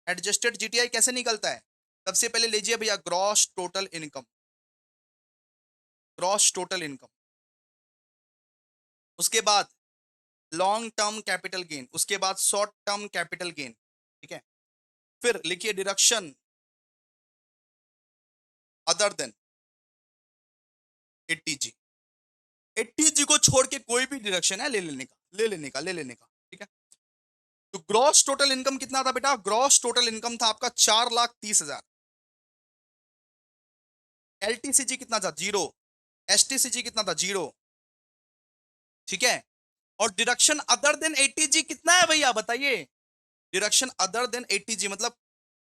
एडजस्टेड जीटीआई कैसे निकलता है? सबसे पहले लीजिए भैया gross total income, gross total income, उसके बाद लॉन्ग टर्म कैपिटल गेन, उसके बाद शॉर्ट टर्म कैपिटल गेन। ठीक है, फिर लिखिए deduction other than 80G। 80G को छोड़ के कोई भी डिडक्शन है ले लेने का, ले लेने का, ले लेने का। ठीक है, तो ग्रॉस टोटल इनकम कितना था बेटा? ग्रॉस टोटल इनकम था आपका 4,30,000। एलटीसीजी कितना था? जीरो। एसटीसीजी कितना था? जीरो। ठीक है, और डिडक्शन अदर देन 80G कितना है भैया बताइए? डिडक्शन अदर देन 80G मतलब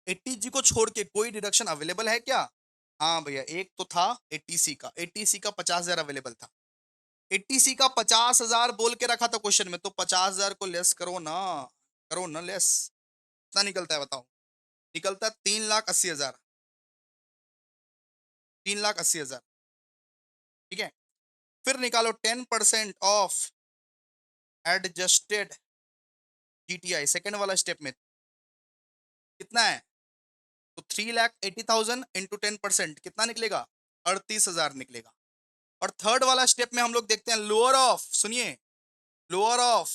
80G को छोड़ के कोई डिडक्शन अवेलेबल है क्या? हाँ भैया, एक तो था 80C का, 80C का 50,000 अवेलेबल था। 80C का 50,000 बोल के रखा था क्वेश्चन में, तो 50,000 को लेस करो ना, करो ना लेस। कितना निकलता है बताओ? निकलता है 3,80,000, 3,80,000। ठीक है, फिर निकालो 10% ऑफ एडजस्टेड जीटीआई, सेकेंड वाला स्टेप में कितना है? तो 3,80,000 इंटू 10% कितना निकलेगा? 38,000 निकलेगा। और थर्ड वाला स्टेप में हम लोग देखते हैं लोअर ऑफ, सुनिए, लोअर ऑफ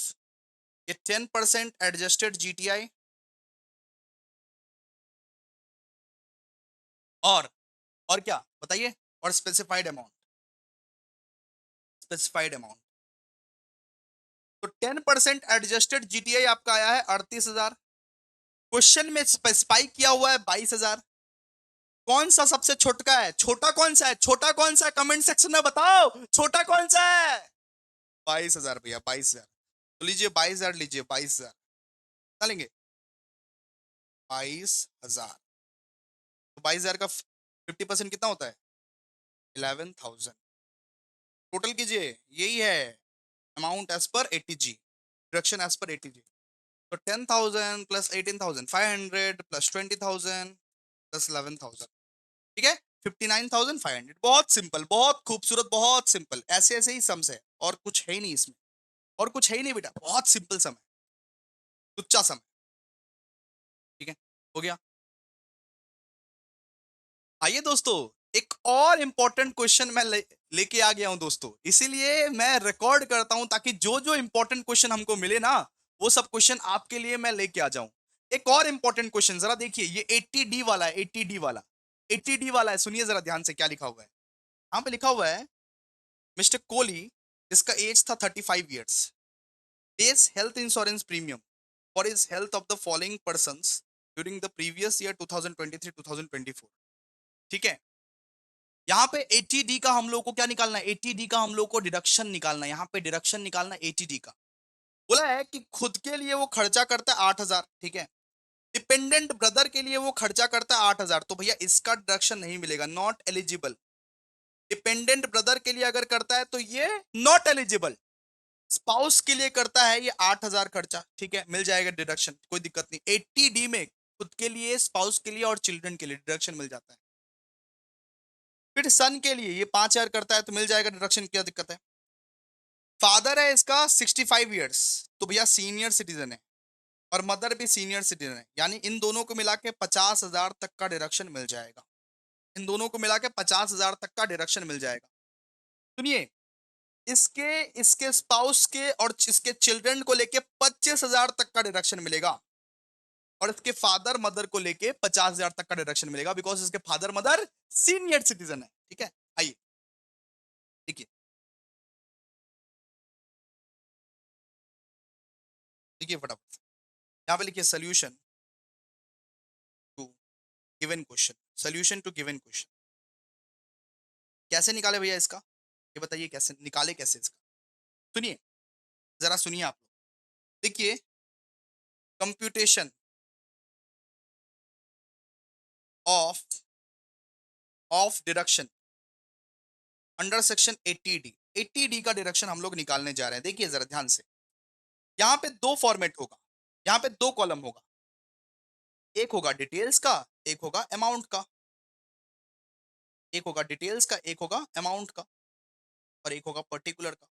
ये 10% एडजस्टेड जीटीआई और क्या बताइए? और स्पेसिफाइड अमाउंट, स्पेसिफाइड अमाउंट। तो 10% एडजस्टेड जीटीआई आपका आया है 38,000। क्वेश्चन में स्पेसिफाई किया हुआ है 22,000। कौन सा सबसे छोटा है? छोटा कौन सा है? छोटा कौन सा है? कमेंट सेक्शन में बताओ, छोटा कौन सा है? 22,000 भैया, 22,000। तो लीजिए 22,000, लीजिए 22,000 ना लेंगे, 22,000। तो 22,000 का 50% कितना होता है? 11,000। टोटल कीजिए, यही है amount as per 80G, deduction as per 80G। तो 10,000 प्लस 18,500 प्लस 20,000 प्लस 11,000। ठीक है, 59,500। बहुत सिंपल, बहुत खूबसूरत, बहुत सिंपल। ऐसे ऐसे ही सम्स है, और कुछ है ही नहीं इसमें, और कुछ है ही नहीं बेटा, बहुत सिंपल सम है, तुच्चा सम है। ठीक है, हो गया। आइए दोस्तों, एक और इंपॉर्टेंट क्वेश्चन मैं लेके आ गया हूं दोस्तों, इसीलिए मैं रिकॉर्ड करता हूं ताकि जो जो इंपॉर्टेंट क्वेश्चन हमको मिले ना, वो सब क्वेश्चन आपके लिए मैं लेके आ जाऊं। एक और इंपॉर्टेंट क्वेश्चन जरा देखिए, ये 80D वाला है, 80D वाला, 80D वाला है। सुनिए जरा ध्यान से क्या लिखा हुआ है। यहाँ पे लिखा हुआ है मिस्टर कोहली, जिसका एज था 35 years, pays health insurance premium for his health of the following persons during the previous year 2023-2024। ठीक है, यहाँ पे 80D का हम लोग को क्या निकालना है? 80D का हम लोग को डिडक्शन निकालना है। यहाँ पे डिडक्शन निकालना है 80D का। बोला है कि खुद के लिए वो खर्चा करता है 8,000। ठीक है, डिपेंडेंट ब्रदर के लिए वो खर्चा करता है 8,000, तो भैया इसका डिडक्शन नहीं मिलेगा, नॉट एलिजिबल। डिपेंडेंट ब्रदर के लिए अगर करता है तो ये नॉट एलिजिबल। स्पाउस के लिए करता है ये 8,000 खर्चा, ठीक है, मिल जाएगा डिडक्शन, कोई दिक्कत नहीं। 80D में खुद के लिए, स्पाउस के लिए और चिल्ड्रन के लिए डिडक्शन मिल जाता है। फिर सन के लिए ये 5,000 करता है तो मिल जाएगा डिडक्शन, क्या दिक्कत है। फादर है इसका 65 ईयर्स, तो भैया सीनियर सिटीजन है, और मदर भी सीनियर सिटीजन है, यानी इन दोनों को मिला के 50,000 तक का डिडक्शन मिल जाएगा। इन दोनों को मिला के 50,000 तक का डिडक्शन मिल जाएगा। सुनिए, इसके इसके स्पाउस के और इसके चिल्ड्रन को लेके 25,000 तक का डिडक्शन मिलेगा, और इसके फादर मदर को लेके 50,000 तक का डिडक्शन मिलेगा, बिकॉज इसके फादर मदर सीनियर सिटीजन है। ठीक है, आइए देखिए, देखिए फटाफट यहाँ पे लिखिए solution to given question. Solution to given question कैसे निकाले भैया इसका, ये बताइए कैसे निकाले, कैसे इसका। सुनिए, जरा सुनिए आप लोग। देखिए, computation of of deduction under section 80D। 80D का डिडक्शन हम लोग निकालने जा रहे हैं। देखिए जरा ध्यान से, यहाँ पे दो फॉर्मेट होगा, यहाँ पे दो कॉलम होगा, एक होगा डिटेल्स का, एक होगा अमाउंट का। एक होगा डिटेल्स का, एक होगा अमाउंट का, और एक होगा पर्टिकुलर का।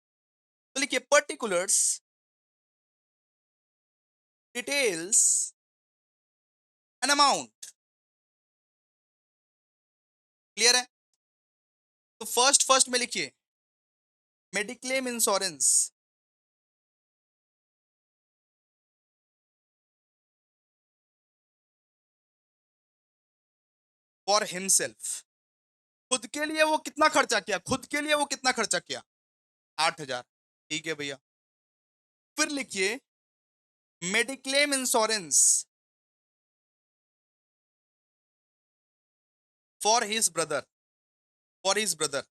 तो लिखिए particulars, details and amount. Clear है? तो फर्स्ट फर्स्ट में लिखिए मेडिक्लेम इंश्योरेंस फॉर हिमसेल्फ। खुद के लिए वो कितना खर्चा किया, खुद के लिए वो कितना खर्चा किया, 8,000। ठीक है भैया। फिर लिखिए mediclaim insurance for his brother, for his brother.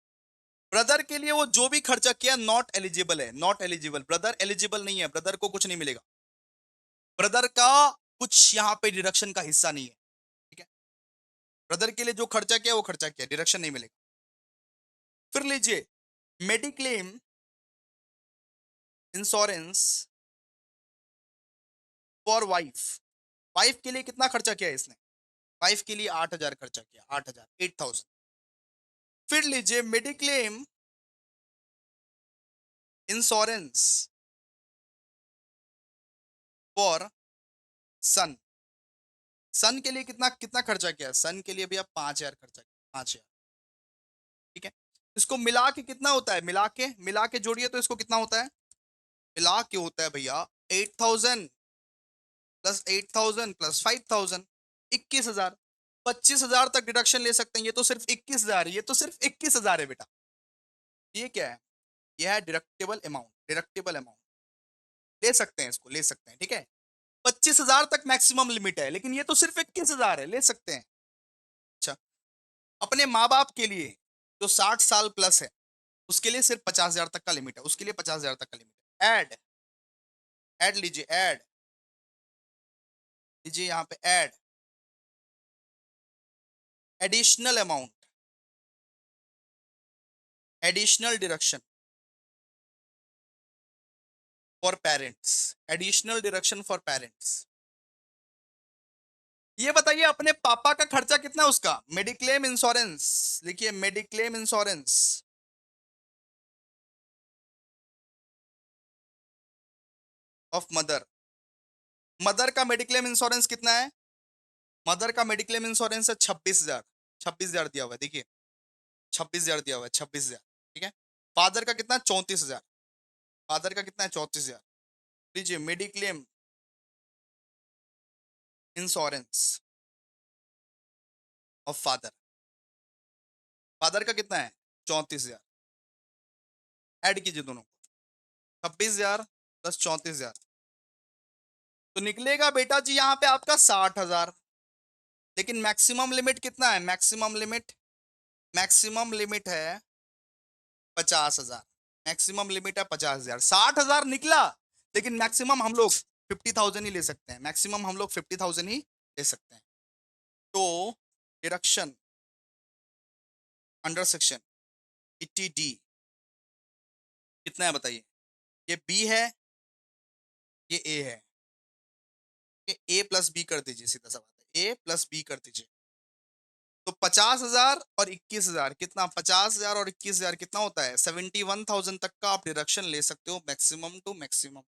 Brother के लिए वो जो भी खर्चा किया नॉट एलिजिबल है, नॉट एलिजिबल, ब्रदर एलिजिबल नहीं है, ब्रदर को कुछ नहीं मिलेगा, ब्रदर का कुछ यहाँ पे डिडक्शन का हिस्सा नहीं है। ठीक है, ब्रदर के लिए जो खर्चा किया वो खर्चा किया, डिडक्शन नहीं मिलेगा। फिर लीजिए mediclaim insurance for wife. Wife के लिए कितना खर्चा किया इसने, वाइफ के लिए 8,000 खर्चा किया, 8,000, 8,000। फिर लीजिए मेडिक्लेम इंश्योरेंस फॉर सन। सन के लिए कितना कितना खर्चा किया, सन के लिए भी आप 5,000 खर्चा किया, 5,000। ठीक है, इसको मिला के कितना होता है, मिला के जोड़िए तो इसको कितना होता है, मिला के होता है भैया 8,000 प्लस 8,000 प्लस 5,000, 21,000। 25,000 तक डिडक्शन ले सकते हैं, ये तो सिर्फ 21,000 है, ये तो सिर्फ 21,000 है बेटा। ये क्या है, ये है डिडक्टेबल अमाउंट, डिडक्टेबल अमाउंट ले सकते हैं, इसको ले सकते हैं। ठीक है, 25,000 तक मैक्सिमम लिमिट है, लेकिन ये तो सिर्फ 21,000 है, ले सकते हैं। अच्छा, अपने माँ बाप के लिए जो 60 साल प्लस है उसके लिए सिर्फ 50,000 तक का लिमिट है, उसके लिए 50,000 तक का लिमिट है। ऐड, ऐड लीजिए, ऐड लीजिए, यहाँ पे add additional amount, additional deduction for parents, additional deduction for parents. ये बताइए अपने पापा का खर्चा कितना है उसका, मेडिक्लेम इंश्योरेंस लिखिए, mediclaim insurance of mother. Mother का मेडिक्लेम इंश्योरेंस कितना है, मदर का मेडिक्लेम इंश्योरेंस है 26,000, 26,000 दिया हुआ है, देखिए 26,000 दिया हुआ है, 26,000। ठीक है, फादर का कितना, 34,000, फादर का कितना है, 34,000। लीजिए mediclaim insurance of father, father का कितना है, 34,000। ऐड कीजिए दोनों को, 26,000 प्लस 34,000, तो निकलेगा बेटा जी यहाँ पे आपका 60,000। लेकिन मैक्सिमम लिमिट कितना है, मैक्सिमम लिमिट है 50,000, मैक्सिमम लिमिट है 50,000। 60,000 निकला, लेकिन मैक्सिमम हम लोग 50,000 ही ले सकते हैं, मैक्सिमम हम लोग 50,000 ही ले सकते हैं। तो डिडक्शन अंडर सेक्शन 80D कितना है बताइए? ये बी है, ये ए है। ये ए प्लस बी कर दीजिए, सीधा सा बात है, ए प्लस बी कर दीजिए। तो 50,000 और 21,000 कितना? 50,000 और 21,000 कितना होता है? 71,000 तक का आप डिडक्शन ले सकते हो, मैक्सिमम टू मैक्सिमम।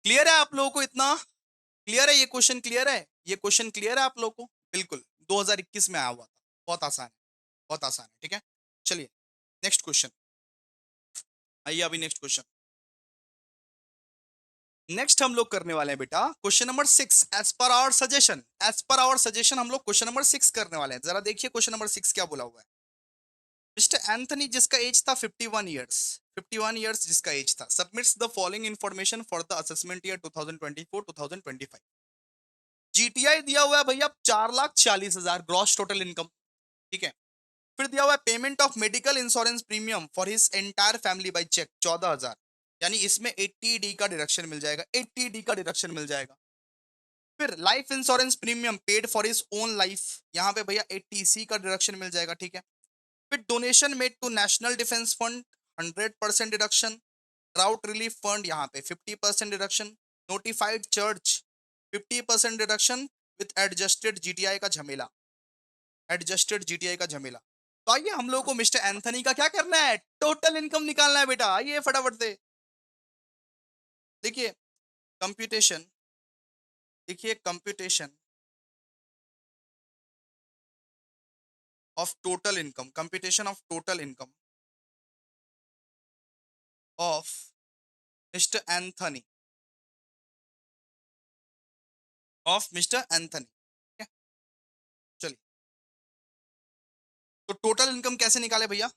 क्लियर है आप लोगों को इतना? क्लियर है ये क्वेश्चन? क्लियर है ये क्वेश्चन? क्लियर है आप लोगों को? बिल्कुल 2021 में आया हुआ था। बहुत आसान है, बहुत आसान है। ठीक है, चलिए नेक्स्ट क्वेश्चन। आइए अभी नेक्स्ट क्वेश्चन। नेक्स्ट हम लोग करने वाले हैं बेटा question number 6। As per our suggestion, as per our suggestion हम लोग क्वेश्चन नंबर 6 करने वाले हैं। जरा देखिए क्वेश्चन नंबर 6 क्या बोला हुआ है। मिस्टर एंथनी जिसका एज था 51 ईयर्स, 51 ईयर्स जिसका एज था, submits the following information for the assessment year 2024-2025। GTI दिया हुआ है भैया 4,40,000 ग्रॉस टोटल इनकम। ठीक है, फिर दिया हुआ है payment of medical insurance premium for his entire family by cheque 14,000, यानी इसमें 80D का डिडक्शन मिल जाएगा, 80D का डिडक्शन मिल जाएगा। फिर life insurance premium paid for his own life, यहाँ पे भैया 80C का डिडक्शन मिल जाएगा। ठीक है, फिर donation made to national defence fund 100% deduction, drought relief fund यहाँ पे 50% deduction, notified church 50% deduction with adjusted GTI का झमेला, एडजस्टेड जीटीआई का झमेला। तो आइए हम लोग को मिस्टर एंथनी का क्या करना है, टोटल इनकम निकालना है बेटा। आइए फटाफट से देखिए कंप्यूटेशन, देखिए computation of total income, computation of total income of mister Anthony, of mister Anthony. चलिए, तो टोटल इनकम कैसे निकाले भैया?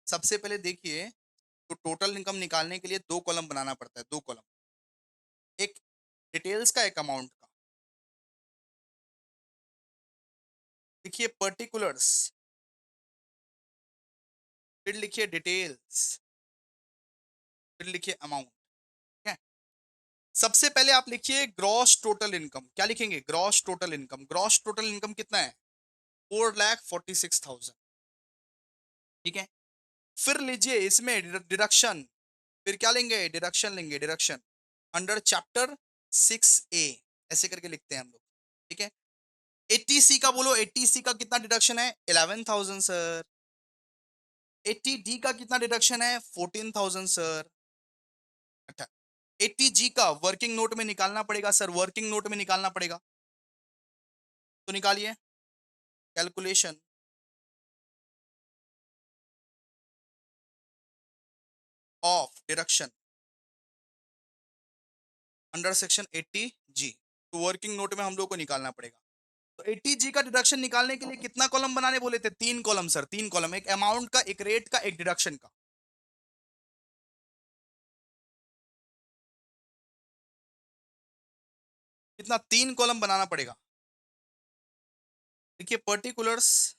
सबसे पहले देखिए, तो टोटल इनकम निकालने के लिए दो कॉलम बनाना पड़ता है, दो कॉलम, एक डिटेल्स का, एक अमाउंट का। देखिए पर्टिकुलर्स, फिर लिखिए डिटेल्स, फिर लिखिए अमाउंट। ठीक है, सबसे पहले आप लिखिए ग्रॉस टोटल इनकम। क्या लिखेंगे? Gross total income. Gross total income कितना है? 4,46,000। ठीक है, फिर लीजिए इसमें डिडक्शन, फिर क्या लेंगे? डिडक्शन लेंगे, डिडक्शन अंडर चैप्टर 6A, ऐसे करके लिखते हैं हम लोग। ठीक है, 80C का बोलो, 80C का कितना डिडक्शन है? 11,000 सर। 80D का कितना डिडक्शन है? 14,000 सर। अच्छा, 80G का वर्किंग नोट में निकालना पड़ेगा सर, वर्किंग नोट में निकालना पड़ेगा, तो निकालिए calculation of deduction under section 80G। तो वर्किंग नोट में हम लोग को निकालना पड़ेगा। तो 80G का डिडक्शन निकालने के लिए कितना कॉलम बनाने बोले थे? 3 कॉलम सर, 3 कॉलम, एक अमाउंट का, एक रेट का, एक डिडक्शन का। कितना? 3 कॉलम बनाना पड़ेगा। देखिए पर्टिकुलर्स,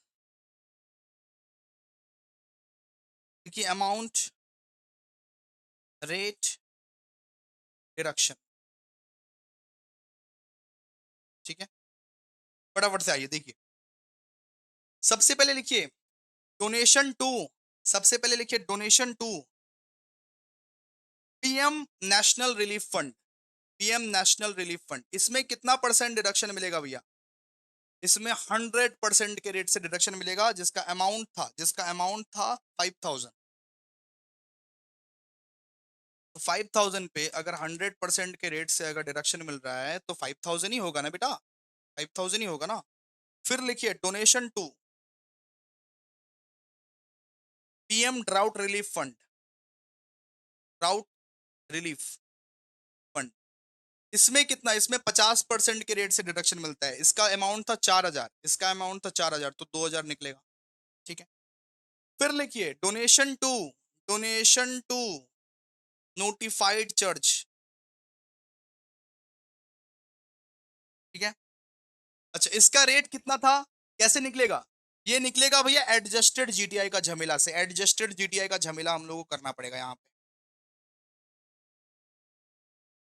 देखिए अमाउंट, रेट, डिडक्शन। ठीक है, फटाफट से आइए देखिए। सबसे पहले लिखिए डोनेशन टू, सबसे पहले लिखिए donation to PM national relief fund, PM national relief fund. इसमें कितना परसेंट डिडक्शन मिलेगा भैया? इसमें 100% के रेट से डिडक्शन मिलेगा, जिसका अमाउंट था 5,000। तो 5,000 पे अगर 100% के रेट से अगर डिडक्शन मिल रहा है तो 5,000 ही होगा ना बेटा, 5,000 ही होगा ना। फिर लिखिए donation to PM drought relief fund, drought relief fund. इसमें कितना? इसमें 50% के रेट से डिडक्शन मिलता है। इसका अमाउंट था 4,000, इसका अमाउंट था 4,000, तो 2,000 निकलेगा। ठीक है, फिर लिखिए डोनेशन टू नोटिफाइड चर्च। ठीक है, अच्छा इसका रेट कितना था? कैसे निकलेगा? ये निकलेगा भैया एडजस्टेड जीटीआई का झमेला से, एडजस्टेड जीटीआई का झमेला हम लोगों को करना पड़ेगा यहाँ पे।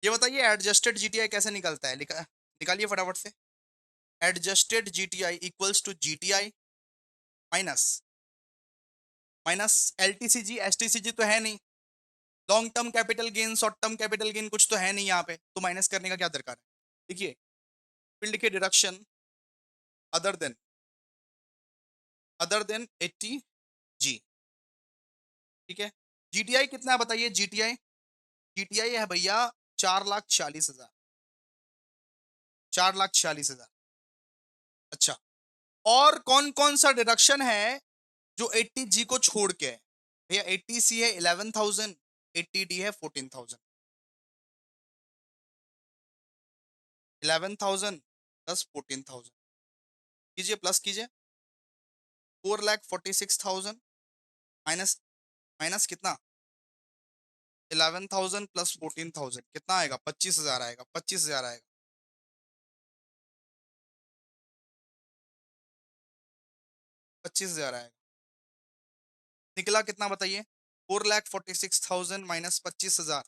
ये बताइए एडजस्टेड जीटीआई कैसे निकलता है? लिखा निकालिए फटाफट से। Adjusted GTI equals to GTI minus minus LTCG. STCG तो है नहीं, long term capital gain, short term capital gain कुछ तो है नहीं यहाँ पे, तो माइनस करने का क्या दरकार है। देखिए फिर लिखिए डिडक्शन अदर देन 80 जी। ठीक है, जीटीआई कितना है बताइए। जीटीआई जीटीआई है भैया 4,40,000, 4,40,000। अच्छा, और कौन कौन सा डिडक्शन है जो 80 जी को छोड़ के है भैया। 80 सी है 11,000, 80 डी है 14,000। 11,000 प्लस 14,000 कीजिए, प्लस कीजिए। 4,46,000 माइनस माइनस कितना 11,000 प्लस 14,000 कितना आएगा 25,000 आएगा, 25,000 आएगा। 25,000 आएगा। निकला कितना बताइए। 4,46,000 माइनस 25,000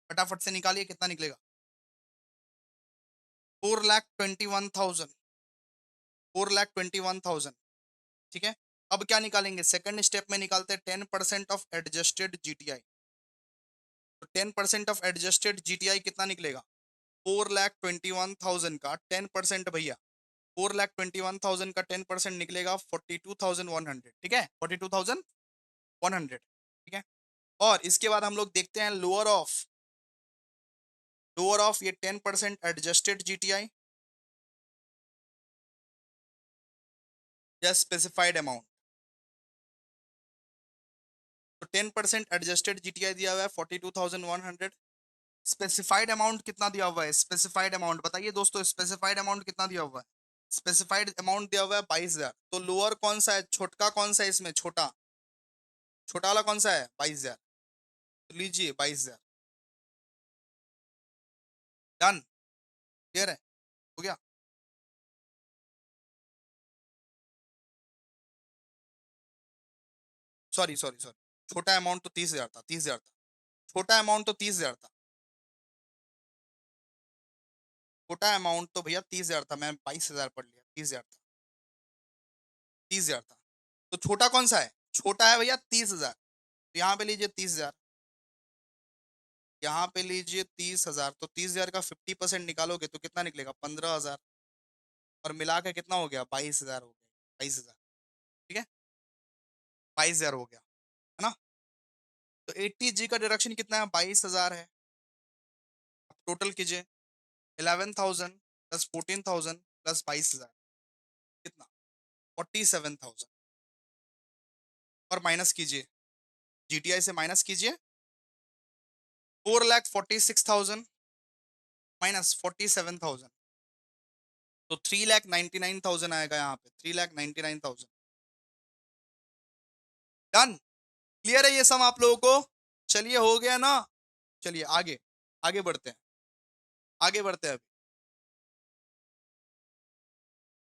फटाफट से निकालिए कितना निकलेगा। 4,21,000, 4,21,000। ठीक है, अब क्या निकालेंगे, सेकंड स्टेप में निकालते हैं 10% ऑफ एडजस्टेड जीटीआई। तो 10% ऑफ एडजस्टेड जीटीआई कितना निकलेगा। 4,21,000 का 10% भैया, 4,21,000 का 10% निकलेगा 42,100। ठीक है, 42,100। ठीक है, और इसके बाद हम लोग देखते हैं लोअर ऑफ ये 10% एडजस्टेड जीटीआई या स्पेसिफाइड अमाउंट। तो 10% एडजस्टेड जीटीआई दिया हुआ है 42,100। स्पेसिफाइड अमाउंट कितना दिया हुआ है, स्पेसिफाइड अमाउंट बताइए दोस्तों, स्पेसिफाइड अमाउंट कितना दिया हुआ है। स्पेसिफाइड अमाउंट दिया हुआ है 22,000। तो लोअर कौन सा है, छोटा कौन सा है इसमें, छोटा छोटा वाला कौन सा है 22,000। तो लीजिए 22,000। डन, क्लियर है, हो गया। सॉरी सॉरी सॉरी, छोटा अमाउंट तो 30,000 था, 30,000 था। छोटा अमाउंट तो 30,000 था, छोटा अमाउंट तो भैया 30,000 था। मैं 22,000 पढ़ लिया, 30,000 था, 30,000 था। तो छोटा कौन सा है, छोटा है भैया 30,000। तो यहाँ पे लीजिए 30,000, यहाँ पे लीजिए 30,000। तो 30,000 का 50% निकालोगे तो कितना निकलेगा 15,000, और मिला के कितना हो गया 22,000 हो गया, 22,000। ठीक है, 22,000 हो गया, है ना। तो 80 जी का डिडक्शन कितना है 22,000 है। अब टोटल कीजिए 11,000 प्लस 14,000 प्लस 22,000 कितना 47,000, और माइनस कीजिए, जीटीआई से माइनस कीजिए। 4,46,000 माइनस 47,000, तो 3,99,000 आएगा यहाँ पे, 3,99,000। डन, क्लियर है ये सम आप लोगों को। चलिए हो गया ना, चलिए आगे आगे बढ़ते हैं, आगे बढ़ते हैं।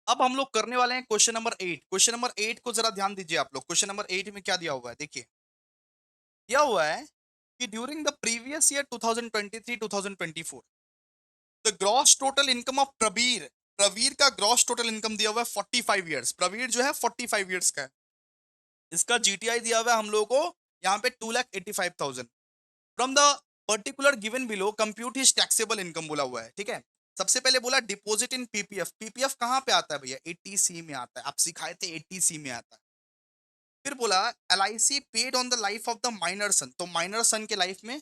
अब हम लोग करने वाले हैं क्वेश्चन नंबर 8। क्वेश्चन नंबर 8 को जरा ध्यान दीजिए आप लोग। क्वेश्चन नंबर 8 में क्या दिया हुआ है देखिए। दिया हुआ है कि during the previous year 2023-2024 the gross total income of Pravir, Pravir का ग्रॉस टोटल इनकम दिया हुआ है 45 ईयर्स। प्रवीर जो है 45 ईयर्स का है। इसका जीटीआई दिया हुआ है हम लोगों को यहाँ पे 2,85,000। From the particular given below compute his taxable income बोला हुआ है। ठीक है, सबसे पहले बोला डिपॉजिट इन पीपीएफ। पीपीएफ कहाँ पे आता है भैया, 80C में आता है, आप सिखाए थे 80C में आता है। फिर बोला LIC paid on the life of the minor son, तो माइनर सन के लाइफ में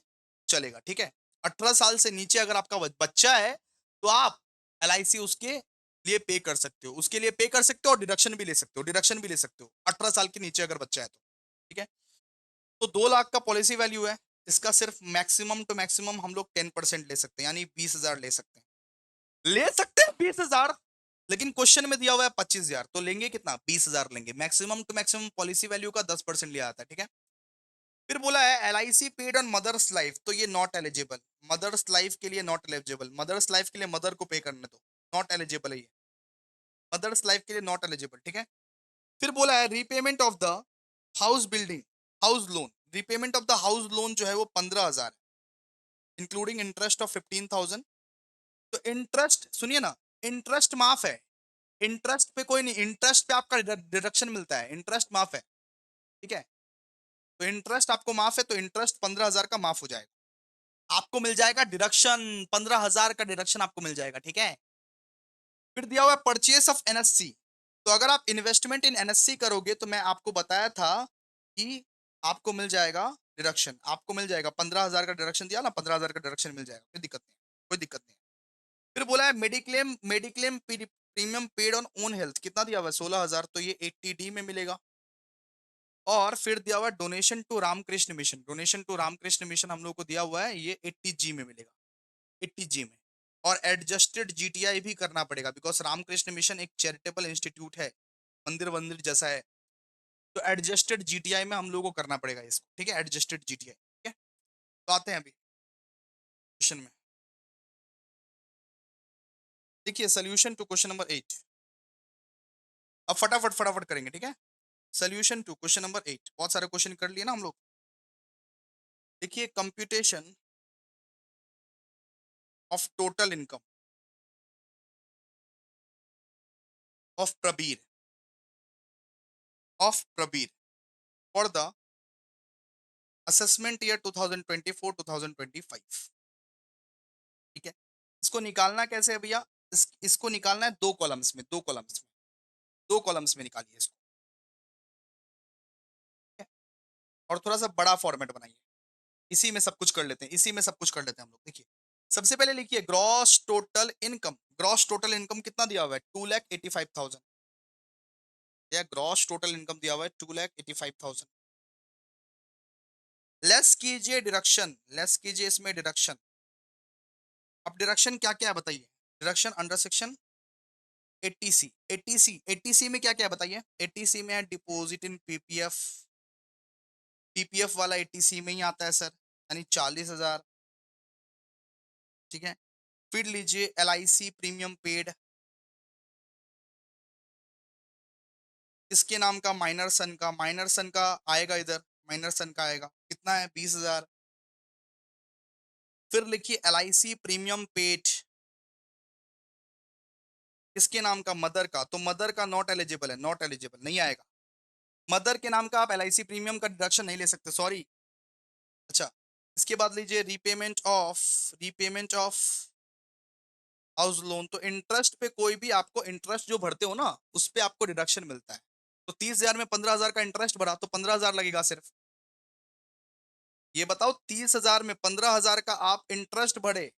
चलेगा। ठीक है, 18 साल से नीचे अगर आपका बच्चा है तो आप एलआईसी उसके लिए पे कर सकते हो, उसके लिए पे कर सकते हो, और डिडक्शन भी ले सकते हो, डिडक्शन भी ले सकते हो 18 साल के नीचे अगर बच्चा है तो। ठीक है, तो 2 लाख का पॉलिसी वैल्यू है। इसका सिर्फ मैक्सिमम टू मैक्सिमम हम लोग 10% ले सकते हैं, यानी 20,000 ले सकते हैं, ले सकते हैं 20,000। लेकिन क्वेश्चन में दिया हुआ है 25,000, तो लेंगे कितना 20,000 लेंगे। Maximum to maximum policy value का 10% लिया आता है। ठीक है, फिर बोला है LIC paid on mother's life, तो ये नॉट एलिजिबल। मदर्स लाइफ के लिए नॉट एलिजिबल, मदर्स लाइफ के लिए मदर को पे करने दो, नॉट एलिजिबल है ये, मदर्स लाइफ के लिए नॉट एलिजिबल। ठीक है, फिर बोला है repayment of the house building, house loan, repayment of the house loan जो है वो 15,000 इंक्लूडिंग इंटरेस्ट ऑफ 15,000। तो इंटरेस्ट सुनिए ना, इंटरेस्ट माफ है, इंटरेस्ट पे कोई नहीं, इंटरेस्ट पे आपका डिडक्शन मिलता है, इंटरेस्ट माफ है, ठीक है। तो इंटरेस्ट आपको माफ है, तो इंटरेस्ट 15,000 का माफ हो जाएगा, आपको मिल जाएगा डिडक्शन, 15,000 का डिडक्शन आपको मिल जाएगा, ठीक है। फिर दिया हुआ है परचेस ऑफ एनएससी। तो अगर आप इन्वेस्टमेंट इन एनएससी करोगे तो मैं आपको बताया था कि आपको मिल जाएगा डिडक्शन, आपको मिल जाएगा 15,000 का डिडक्शन दिया ना, 15,000 का डिडक्शन मिल जाएगा, कोई दिक्कत नहीं, कोई दिक्कत नहीं। फिर बोला है mediclaim, mediclaim premium paid on own health, कितना दिया हुआ है 16,000, तो ये 80D में मिलेगा। और फिर दिया हुआ है donation to Ramakrishna Mission, donation to Ramakrishna Mission हम लोग को दिया हुआ है, ये 80G में मिलेगा, 80G में। और एडजस्टेड जीटीआई भी करना पड़ेगा, बिकॉज रामकृष्ण मिशन एक चैरिटेबल इंस्टीट्यूट है, मंदिर वंदिर जैसा है, तो एडजस्टेड जीटीआई में हम लोगों को करना पड़ेगा इसको, ठीक है, एडजस्टेड जीटीआई, ठीक है। तो आते हैं अभी क्वेश्चन में, देखिए सोल्यूशन टू क्वेश्चन नंबर 8। अब फटाफट फटाफट करेंगे, ठीक है। सोल्यूशन टू क्वेश्चन नंबर 8, बहुत सारे क्वेश्चन कर लिए ना हम लोग। देखिए computation of total income of Prabir, of Prabir for the assessment year 2024-2025, ठीक है। इसको निकालना कैसे है भैया, इसको निकालना है दो कॉलम्स में, दो कॉलम्स में, दो कॉलम्स में निकालिए इसको, ठीक है? और थोड़ा सा बड़ा फॉर्मेट बनाइए, इसी में सब कुछ कर लेते हैं, इसी में सब कुछ कर लेते हैं हम लोग। देखिए सबसे पहले लिखिए gross total income, gross total income कितना दिया हुआ है 2,85,000, या ग्रॉस टोटल इनकम दिया हुआ है 2,85,000। लेस कीजिए डिडक्शन, लेस कीजिए इसमें डिडक्शन। अब डिडक्शन क्या क्या है बताइए, deduction under section 80C, 80C, 80C में क्या क्या है बताइए, 80C में है डिपॉजिट इन पीपीएफ, पीपीएफ वाला 80C में ही आता है सर, यानी 40,000, ठीक है। फिर लीजिए LIC प्रीमियम पेड, इसके नाम का माइनर सन का, माइनर सन का आएगा इधर, माइनर सन का आएगा कितना है 20,000। फिर लिखिए LIC प्रीमियम पेड, किसके नाम का, मदर का, तो मदर का नॉट एलिजिबल है, नॉट एलिजिबल नहीं आएगा, मदर के नाम का आप LIC प्रीमियम का डिडक्शन नहीं ले सकते, सॉरी। अच्छा, इसके बाद लीजिए repayment of, repayment of house loan, तो इंटरेस्ट पे कोई भी आपको इंटरेस्ट जो भरते हो ना उस पे आपको डिडक्शन मिलता है। तो 30,000 में 15,000 का इंटरेस्ट भरा तो 15,000 लगेगा सिर्फ। ये बताओ 30,000 में 15,000 का आप इंटरेस्ट भरे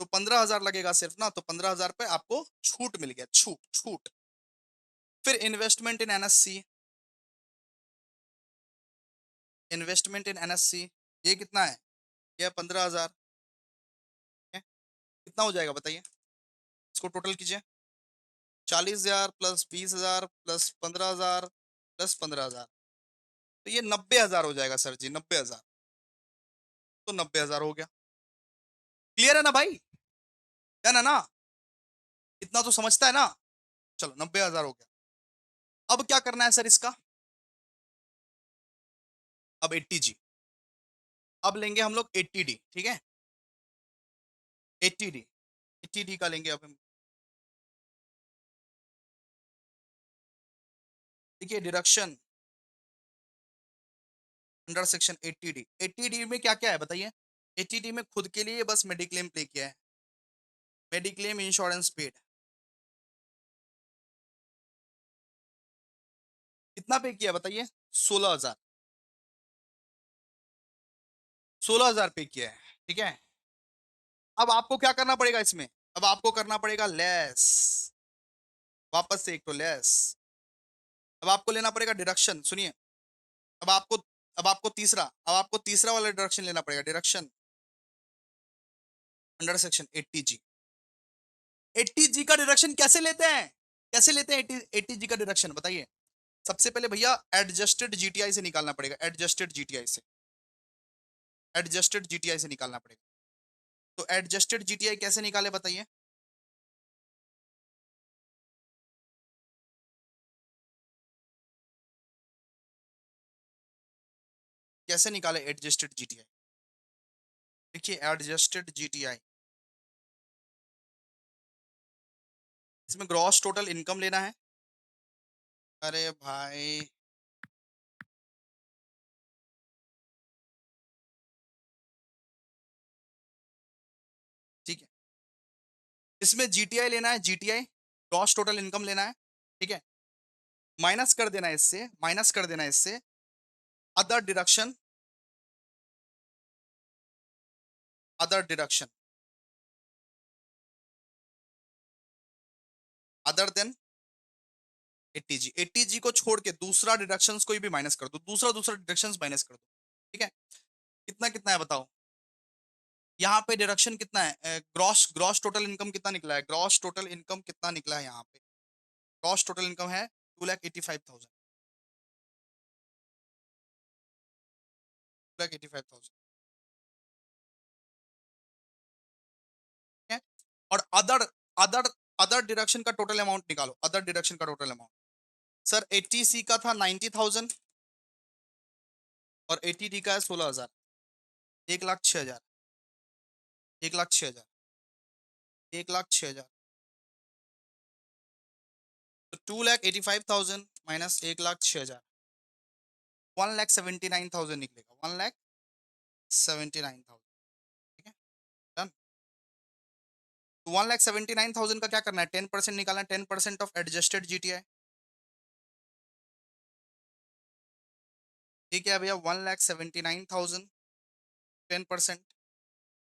तो 15,000 लगेगा सिर्फ ना, तो 15,000 पे आपको छूट मिल गया, छूट छूट। फिर इन्वेस्टमेंट इन एनएससी, इन्वेस्टमेंट इन एनएससी ये कितना है, ये 15,000 है, कितना हो जाएगा बताइए, इसको टोटल कीजिए, 40,000 प्लस 20,000 प्लस 15,000 प्लस 15,000, तो ये 90,000 हो जाएगा सर जी, 90,000, तो 90,000 हो गया। क्लियर है ना भाई, है ना, इतना तो समझता है ना। चलो 90,000 हो गया। अब क्या करना है सर इसका, अब 80G, अब लेंगे हम लोग 80D, ठीक है, 80D, 80D का लेंगे अब हम। देखिए deduction under section 80D, 80D में क्या क्या है बताइए, 80D में खुद के लिए बस मेडिक्लेम पे किया है, मेडिक्लेम इंश्योरेंस पेड, कितना पे किया है बताइए, 16,000, 16,000 पे किया है, ठीक है। अब आपको क्या करना पड़ेगा इसमें, अब आपको करना पड़ेगा लेस, वापस से एक तो लेस, अब आपको लेना पड़ेगा डिडक्शन, सुनिए, अब आपको, अब आपको तीसरा, अब आपको तीसरा वाला डिडक्शन लेना पड़ेगा, deduction under section 80G। 80G का डिडक्शन कैसे लेते हैं, कैसे लेते हैं 80G का डिडक्शन बताइए। सबसे पहले भैया एडजस्टेड जीटीआई से निकालना पड़ेगा, एडजस्टेड जीटीआई से, एडजस्टेड जीटीआई से निकालना पड़ेगा। तो एडजस्टेड जीटीआई कैसे निकाले बताइए, कैसे निकाले एडजस्टेड जीटीआई। देखिए एडजस्टेड जीटीआई, इसमें ग्रॉस टोटल इनकम लेना है। अरे भाई, ठीक है, इसमें जीटीआई लेना है, जीटीआई ग्रॉस टोटल इनकम लेना है, ठीक है। माइनस कर देना है इससे, माइनस कर देना है इससे other deduction, other deduction other than 80G। 80G को छोड़ के दूसरा डिडक्शंस कोई भी माइनस कर दो, दूसरा दूसरा डिडक्शंस माइनस कर दो, ठीक है। कितना कितना है बताओ। यहाँ पे डिडक्शन कितना है, ग्रॉस ग्रॉस टोटल इनकम कितना निकला है, ग्रॉस टोटल इनकम कितना निकला है यहाँ पे। ग्रॉस टोटल इनकम है 2,85,000, 2,85,000, ठीक है। और अदर अदर अदर डिडक्शन का टोटल अमाउंट निकालो, अदर डिडक्शन का टोटल अमाउंट। सर 80C का था 90,000 और 80D का है 16,000, 1,06,000, 1,06,000, 1,06,000। तो 2,85,000 माइनस 1,06,000, 1,79,000 निकलेगा, 1,79,000, ठीक है। डन। तो 1,79,000 का क्या करना है, 10% निकालना है, 10% ऑफ एडजस्टेड जीटीआई, ठीक है भैया। 1,79,000, 10%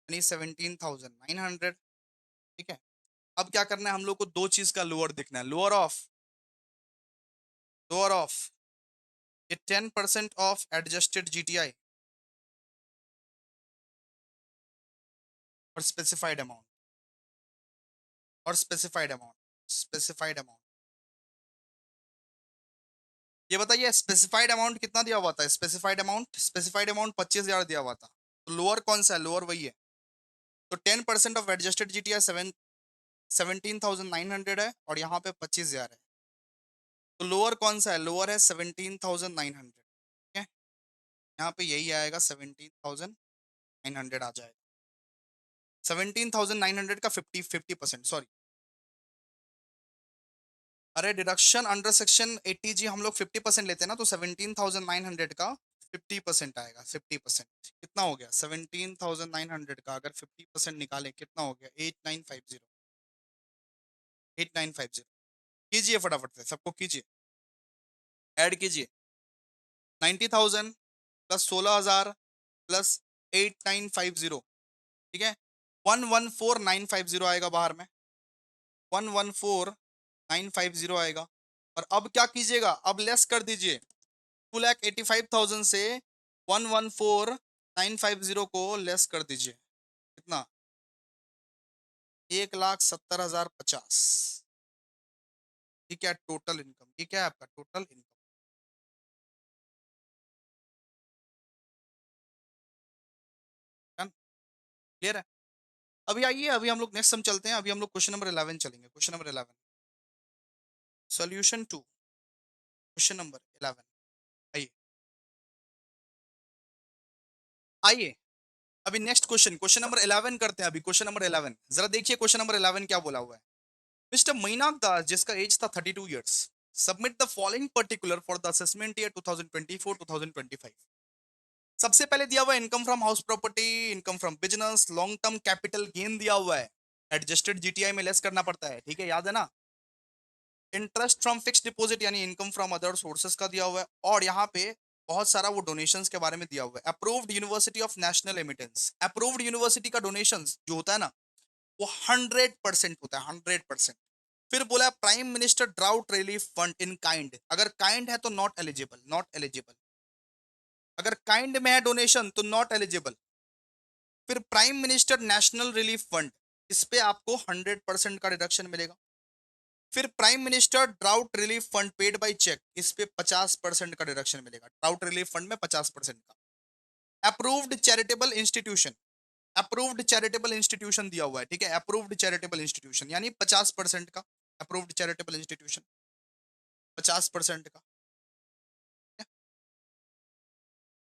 यानी 17,900, ठीक है। अब क्या करना है हम लोग को, दो चीज का लोअर देखना है, लोअर ऑफ ये 10% ऑफ एडजस्टेड जीटीआई और स्पेसिफाइड अमाउंट, और स्पेसिफाइड अमाउंट। ये बताइए स्पेसिफाइड अमाउंट कितना दिया हुआ था, स्पेसिफाइड अमाउंट 25,000 दिया हुआ था। तो लोअर कौन सा है, लोअर वही है। तो 10% ऑफ एडजस्टेड जीटीआई 17,900 है और यहाँ पे 25,000 है। तो लोअर कौन सा है, लोअर है 17,900, ठीक है। यहाँ पे यही आएगा, 17,900 आ जाएगा। 17,900 का 50% सॉरी, अरे डिडक्शन अंडर सेक्शन 80G हम लोग 50% लेते हैं ना, तो 17,900 का 50% आएगा। 50% कितना हो गया, 17,900 का अगर 50% निकालें कितना हो गया, 8,950, 8,950। कीजिए फटाफट से, सबको कीजिए, ऐड कीजिए। 90,000 प्लस 16,000 प्लस 8,950, ठीक है। 1,14,950 आएगा बाहर में, 1,14,950 आएगा। और अब क्या कीजिएगा, अब लेस कर दीजिए, 2,85,000 से 1,14,950 को लेस कर दीजिए, कितना, 1,70,050, ठीक है। टोटल इनकम, ये क्या है आपका टोटल इनकम, क्लियर है। अभी आइए, अभी हम लोग नेक्स्ट सम चलते हैं, अभी हम लोग क्वेश्चन नंबर 11 चलेंगे, question number 11, solution to question number 11। आइए, आइए अभी नेक्स्ट क्वेश्चन, क्वेश्चन नंबर 11 करते हैं। अभी क्वेश्चन नंबर 11 जरा देखिए, क्वेश्चन नंबर 11 क्या बोला हुआ है। मिस्टर मीनाक दास, जिसका एज था 32 years, submit the following particular for the assessment year 2024-2025। सबसे पहले दिया हुआ है income from house property, income from business, long term capital gain दिया हुआ है, एडजस्टेड जीटीआई में लेस करना पड़ता है, ठीक है, याद है ना। इंटरेस्ट फ्रॉम फिक्स डिपॉजिट यानी इनकम फ्रॉम अदर सोर्सेज का दिया हुआ है, और यहाँ पे बहुत सारा वो डोनेशंस के बारे में दिया हुआ है। Approved university of national eminence, approved university का डोनेशंस जो होता है ना, वो 100% होता है, 100%। फिर बोला prime minister drought relief fund in kind, अगर काइंड है तो नॉट एलिजिबल, नॉट एलिजिबल। अगर काइंड में है डोनेशन तो नॉट एलिजिबल। फिर prime minister national relief fund, इस पे आपको 100% का डिडक्शन मिलेगा। फिर prime minister drought relief fund paid by cheque, इस पे 50% का डिडक्शन मिलेगा, ड्राउट रिलीफ फंड में 50% का। Approved charitable institution, approved charitable institution दिया हुआ है, ठीक है, अप्रूव्ड चैरिटेबल इंस्टीट्यूशन यानी 50% का, अप्रूव्ड चैरिटेबल इंस्टीट्यूशन 50% का, ठीक है?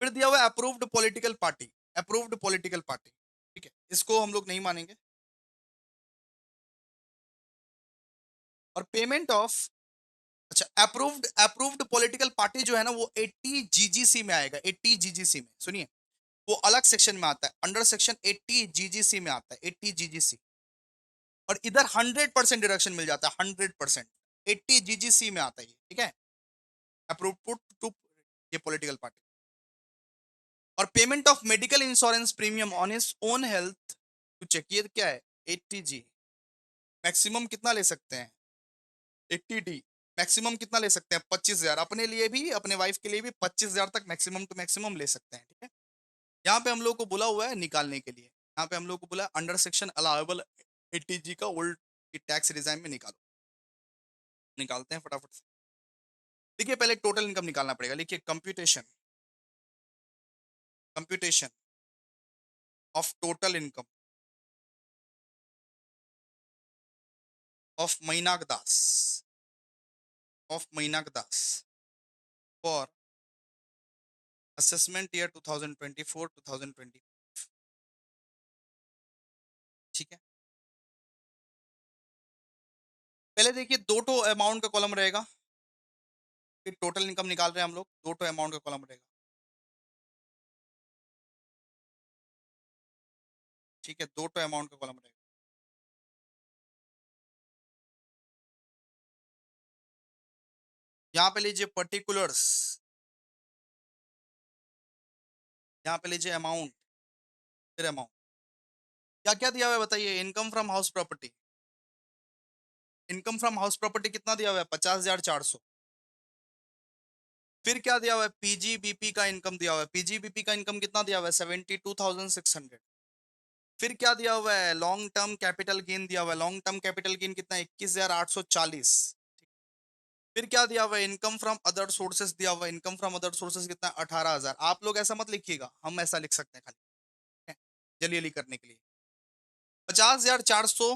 फिर दिया हुआ है approved political party, approved political party, ठीक है, इसको हम लोग नहीं मानेंगे। और पेमेंट ऑफ, अच्छा, अप्रूव्ड अप्रूव्ड पॉलिटिकल पार्टी जो है ना वो 80 जीजीसी में आएगा, 80 जीजीसी में, सुनिए, वो अलग सेक्शन में आता है, अंडर सेक्शन 80 जीजीसी में आता है, 80 जीजीसी। और इधर 100% डिडक्शन मिल जाता है, 100%, 80 जीजीसी में आता है ये, ठीक है, अप्रूव पुट टू ये पॉलिटिकल पार्टी। और payment of medical insurance premium on his own health to cheque, ये क्या है, 80 जी, मैक्सिमम कितना ले सकते हैं, 80 डी, मैक्सिमम कितना ले सकते हैं, 25,000, अपने लिए भी अपने वाइफ के लिए भी 25,000 तक मैक्सिमम टू मैक्सिमम ले सकते हैं, ठीक है। यहाँ पे हम लोग को बोला हुआ है निकालने के लिए, यहाँ पे हम लोग को बोला अंडर सेक्शन अलाउेबल 80 जी का ओल्ड टैक्स रिजाइम में निकालो, निकालते हैं फटाफट से। देखिए पहले टोटल इनकम निकालना पड़ेगा, लिखिए computation, computation of total income of Mainak Das, of Mainak Das for assessment year 2024-2020, ठीक है। पहले देखिए दो टो अमाउंट का कॉलम रहेगा, फिर टोटल इनकम निकाल रहे हैं हम लोग, दो टो अमाउंट का कॉलम रहेगा, ठीक है, दो टो अमाउंट का कॉलम रहेगा। यहाँ पे लीजिए पर्टिकुलर्स, यहाँ पे लीजिए अमाउंट, फिर अमाउंट, क्या क्या दिया हुआ है बताइए, income from house property, income from house property कितना दिया हुआ है, 50,400। फिर क्या दिया हुआ है, पीजीबीपी का इनकम दिया हुआ है, पीजीबीपी का इनकम कितना दिया हुआ है, 72,600। फिर क्या दिया हुआ है, लॉन्ग टर्म कैपिटल गेन दिया हुआ है, लॉन्ग टर्म कैपिटल गेन कितना, 21,840। फिर क्या दिया हुआ है, इनकम फ्रॉम अदर सोर्सेज दिया हुआ है, इनकम फ्रॉम अदर सोर्सेज कितना, 18,000। आप लोग ऐसा मत लिखिएगा, हम ऐसा लिख सकते हैं खाली, है, जल्दी करने के लिए, 50,400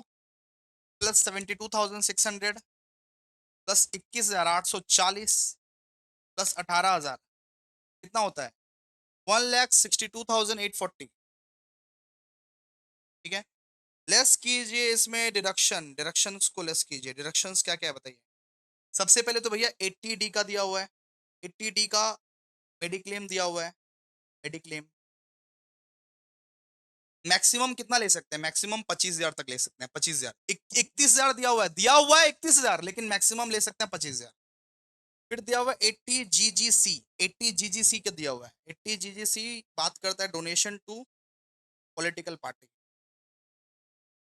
प्लस 72,600 प्लस 21,840 प्लस 18,000 कितना होता है, 1,62,840, ठीक है। लेस कीजिए इसमें डिडक्शन, डिडक्शंस को लेस कीजिए, डिडक्शंस क्या क्या है बताइए। सबसे पहले तो भैया 80 डी का दिया हुआ है, 80 डी का मेडिक्लेम दिया हुआ है, मेडिक्लेम मैक्सिमम कितना ले सकते हैं, मैक्सिमम 25,000 तक ले सकते हैं, 25,000, 31,000 दिया हुआ है 31,000, लेकिन मैक्सिमम ले सकते हैं 25,000। फिर दिया हुआ है 80 जीजीसी, 80 जीजीसी का दिया हुआ है, 80 जीजीसी बात करता है डोनेशन टू पॉलिटिकल पार्टी,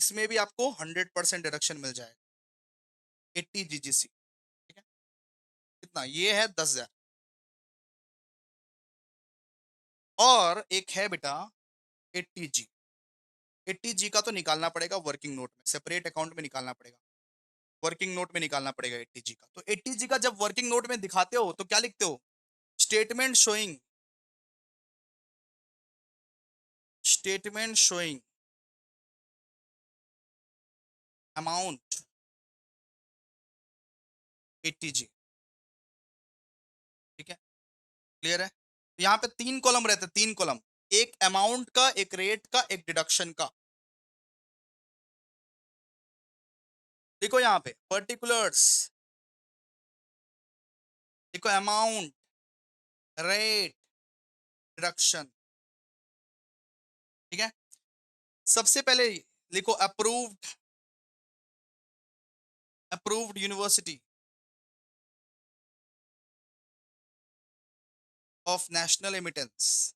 इसमें भी आपको 100% डिडक्शन मिल जाएगा, 80 जीजीसी, ठीक है। कितना, ये है 10,000। और एक है बेटा 80 जी, 80 जी का तो निकालना पड़ेगा वर्किंग नोट में, सेपरेट अकाउंट में निकालना पड़ेगा, वर्किंग नोट में निकालना पड़ेगा 80 जी का। तो 80 जी का जब वर्किंग नोट में दिखाते हो तो क्या लिखते हो, statement showing, statement showing amount 80 जी, ठीक है, क्लियर है। यहाँ पे तीन कॉलम रहते हैं, तीन कॉलम, एक अमाउंट का, एक रेट का, एक डिडक्शन का। देखो यहाँ पे पर्टिकुलर्स, देखो अमाउंट, रेट, डिडक्शन, ठीक है। सबसे पहले लिखो approved, approved university of national eminence,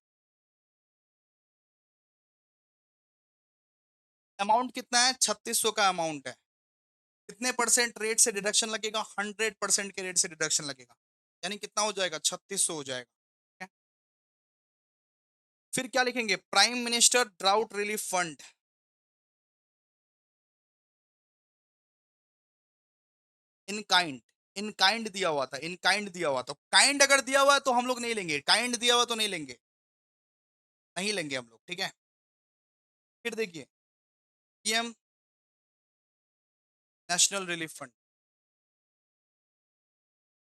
amount कितना है, 3600 का अमाउंट है। कितने परसेंट रेट से डिडक्शन लगेगा, 100% के रेट से डिडक्शन लगेगा, यानी कितना हो जाएगा, 3600 हो जाएगा, ठीक है? फिर क्या लिखेंगे, prime minister drought relief fund, in kind, in kind दिया हुआ था, इन काइंड दिया हुआ, तो काइंड अगर दिया हुआ है तो हम लोग नहीं लेंगे, काइंड दिया हुआ तो नहीं लेंगे, नहीं लेंगे हम लोग, ठीक है। फिर देखिए पीएम नेशनल रिलीफ फंड,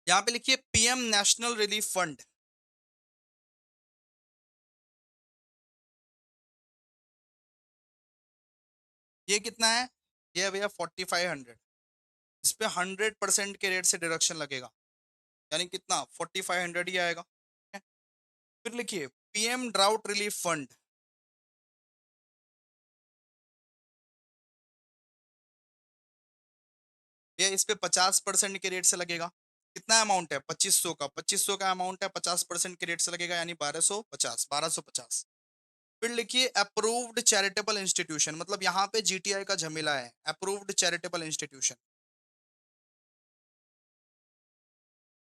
यहाँ पे लिखिए पीएम नेशनल रिलीफ फंड, ये कितना है, ये है भैया 4,500, इस पे 100% के रेट से डिडक्शन लगेगा, यानी कितना 4500 ही आएगा। ठीक है? फिर लिखिए पीएम ड्राउट रिलीफ फंड, ये इस पे 50% के रेट से लगेगा। कितना अमाउंट है 2500 का, 2500 का अमाउंट है, 50% के रेट से लगेगा यानी 1250, 1250। फिर लिखिए अप्रूव्ड चैरिटेबल इंस्टीट्यूशन, मतलब यहाँ पे जीटीआई का झमेला है। Approved charitable institution,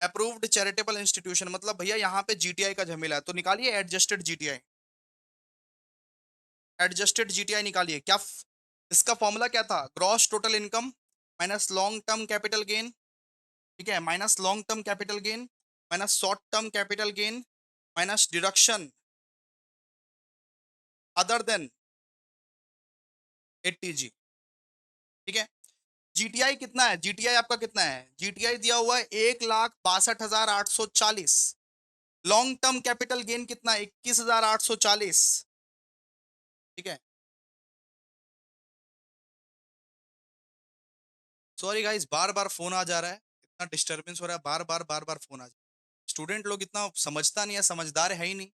approved charitable institution मतलब भैया यहाँ पे जीटीआई का झमेला है, तो निकालिए एडजस्टेड जीटीआई, एडजस्टेड जीटीआई निकालिए। इसका फॉर्मूला क्या था, gross total income minus long term capital gain, ठीक है, minus long term capital gain minus short term capital gain minus deduction other than 80G। ठीक है, जीटीआई कितना है, जीटीआई आपका कितना है, जीटीआई दिया हुआ है 1,62,840। लॉन्ग टर्म कैपिटल गेन कितना है 21,840। ठीक है, सॉरी गाइस बार बार फोन आ जा रहा है, इतना डिस्टरबेंस हो रहा है, बार बार फोन आ जा रहा है। स्टूडेंट लोग इतना समझता नहीं है, समझदार है ही नहीं।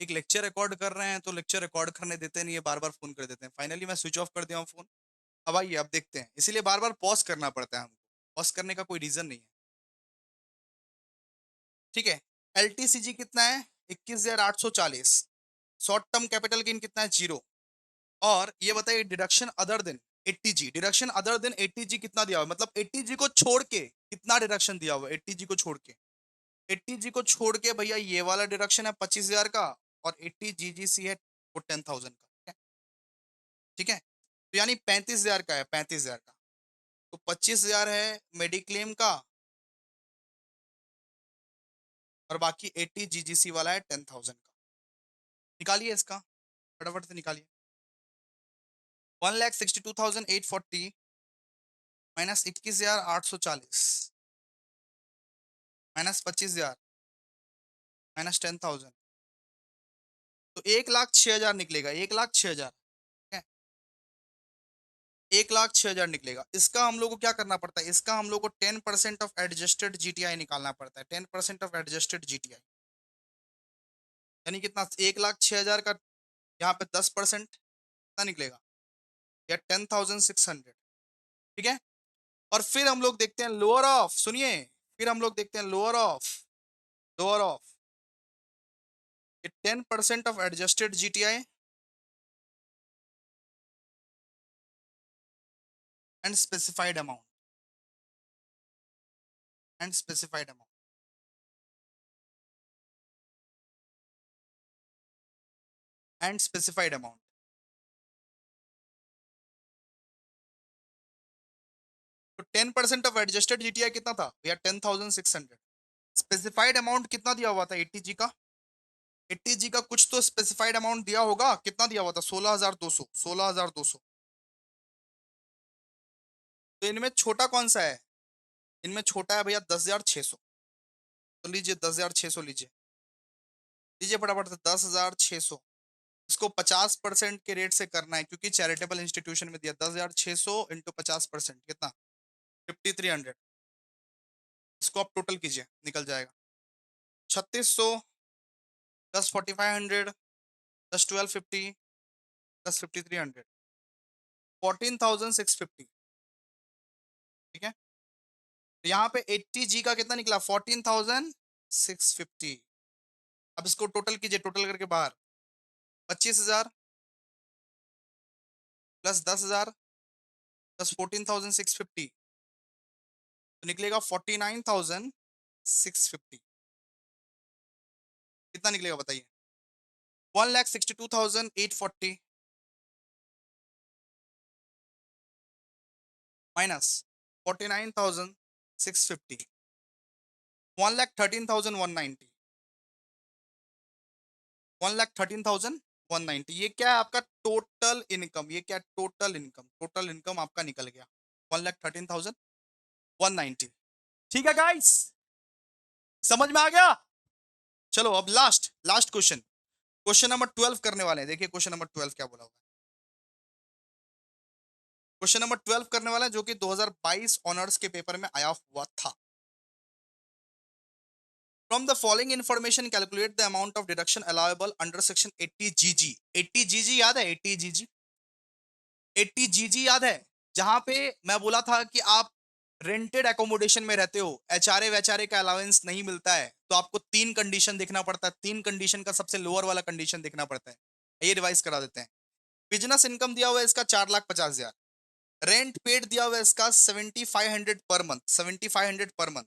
एक लेक्चर रिकॉर्ड कर रहे हैं तो लेक्चर रिकॉर्ड करने देते नहीं है, बार बार फोन कर देते हैं। फाइनली मैं स्विच ऑफ कर दिया हूँ फोन। अब आइए अब देखते हैं, इसीलिए बार बार पॉज करना पड़ता है हमको, पॉज करने का कोई रीजन नहीं है। ठीक है, एलटीसीजी कितना है 21,840। शॉर्ट टर्म कैपिटल गेन कितना है 0। और ये बताइए deduction other than 80G, deduction other than 80G कितना दिया हुआ है, मतलब 80G को छोड़ के कितना डिडक्शन दिया हुआ है, 80G को छोड़ के, 80G को छोड़ के भैया ये वाला डिडक्शन है 25,000 का, और 80GGC है वो 10,000 का। ठीक है, ठीक है, तो यानी 35,000 का है, 35,000 का। तो 25,000 है मेडिक्लेम का, और बाकी 80GGC वाला है 10,000 का। निकालिए इसका, फटाफट से निकालिए। 1,62,840 माइनस 21,840 माइनस 25,000 माइनस 10,000, तो 1,06,000 निकलेगा, 1,06,000। 1,06,000 निकलेगा। इसका हम लोग को क्या करना पड़ता है, इसका हम लोग को 10% ऑफ एडजस्टेड जीटीआई निकालना पड़ता है, 10% ऑफ एडजस्टेड जीटीआई, यानी कितना 1,06,000 का यहाँ पे 10% कितना निकलेगा, या 10,600। ठीक है, और फिर हम लोग देखते हैं लोअर ऑफ, सुनिए, फिर हम लोग देखते हैं lower of, lower of 10% of adjusted GTI and specified amount, and specified amount, and specified amount. तो 10% ऑफ एडजस्टेड जीटीआई कितना था भैया 10,600। स्पेसिफाइड अमाउंट कितना दिया हुआ था 80G का, 80G का कुछ तो स्पेसिफाइड अमाउंट दिया होगा, कितना दिया हुआ था 16,200, 16,200। तो इनमें छोटा कौन सा है, इनमें छोटा है भैया 10,600। तो लीजिए 10,600 लीजिए, लीजिए फटाफट से 10,600। इसको 50% के रेट से करना है क्योंकि चैरिटेबल इंस्टीट्यूशन में दिया, 10,600 इंटू 50% कितना 5,300। इसको आप टोटल कीजिए निकल जाएगा 3,600 प्लस 4,500 प्लस 1,250 प्लस 5,300, 14,650। ठीक है, तो यहाँ पे 80G का कितना निकला 14,650। अब इसको टोटल कीजिए, टोटल करके बाहर 25,000 प्लस 10,000 प्लस 14,650, तो निकलेगा 49,650। कितना निकलेगा बताइए, 1,62,840 माइनस 49,650, 1,13,190, 1,13,190। ये क्या है आपका टोटल इनकम, ये क्या टोटल इनकम, टोटल इनकम आपका निकल गया 1,13,190। ठीक है गाइस, समझ में आ गया। चलो अब last last question, question number 12 करने वाले हैं। देखिए क्वेश्चन नंबर 12 क्या बोला हुआ है। क्वेश्चन नंबर 12 करने वाला है जो कि 2022 ऑनर्स के पेपर में आया हुआ था। From the following information calculate the amount of deduction allowable under section 80 जीजी। 80 जीजी याद है? 80 जीजी, 80 जीजी याद है? जहां पे मैं बोला था कि आप रेंटेड एकोमोडेशन में रहते हो, एचआरए वैचारे का अलाउंस नहीं मिलता है, तो आपको तीन कंडीशन देखना पड़ता है। तीन कंडीशन का सबसे लोअर वाला कंडीशन देखना पड़ता है। ये रिवाइज करा देते हैं। बिजनेस इनकम दिया हुआ है इसका 4,50,000। रेंट पेड दिया हुआ है इसका 7500 per month, 7500 per month.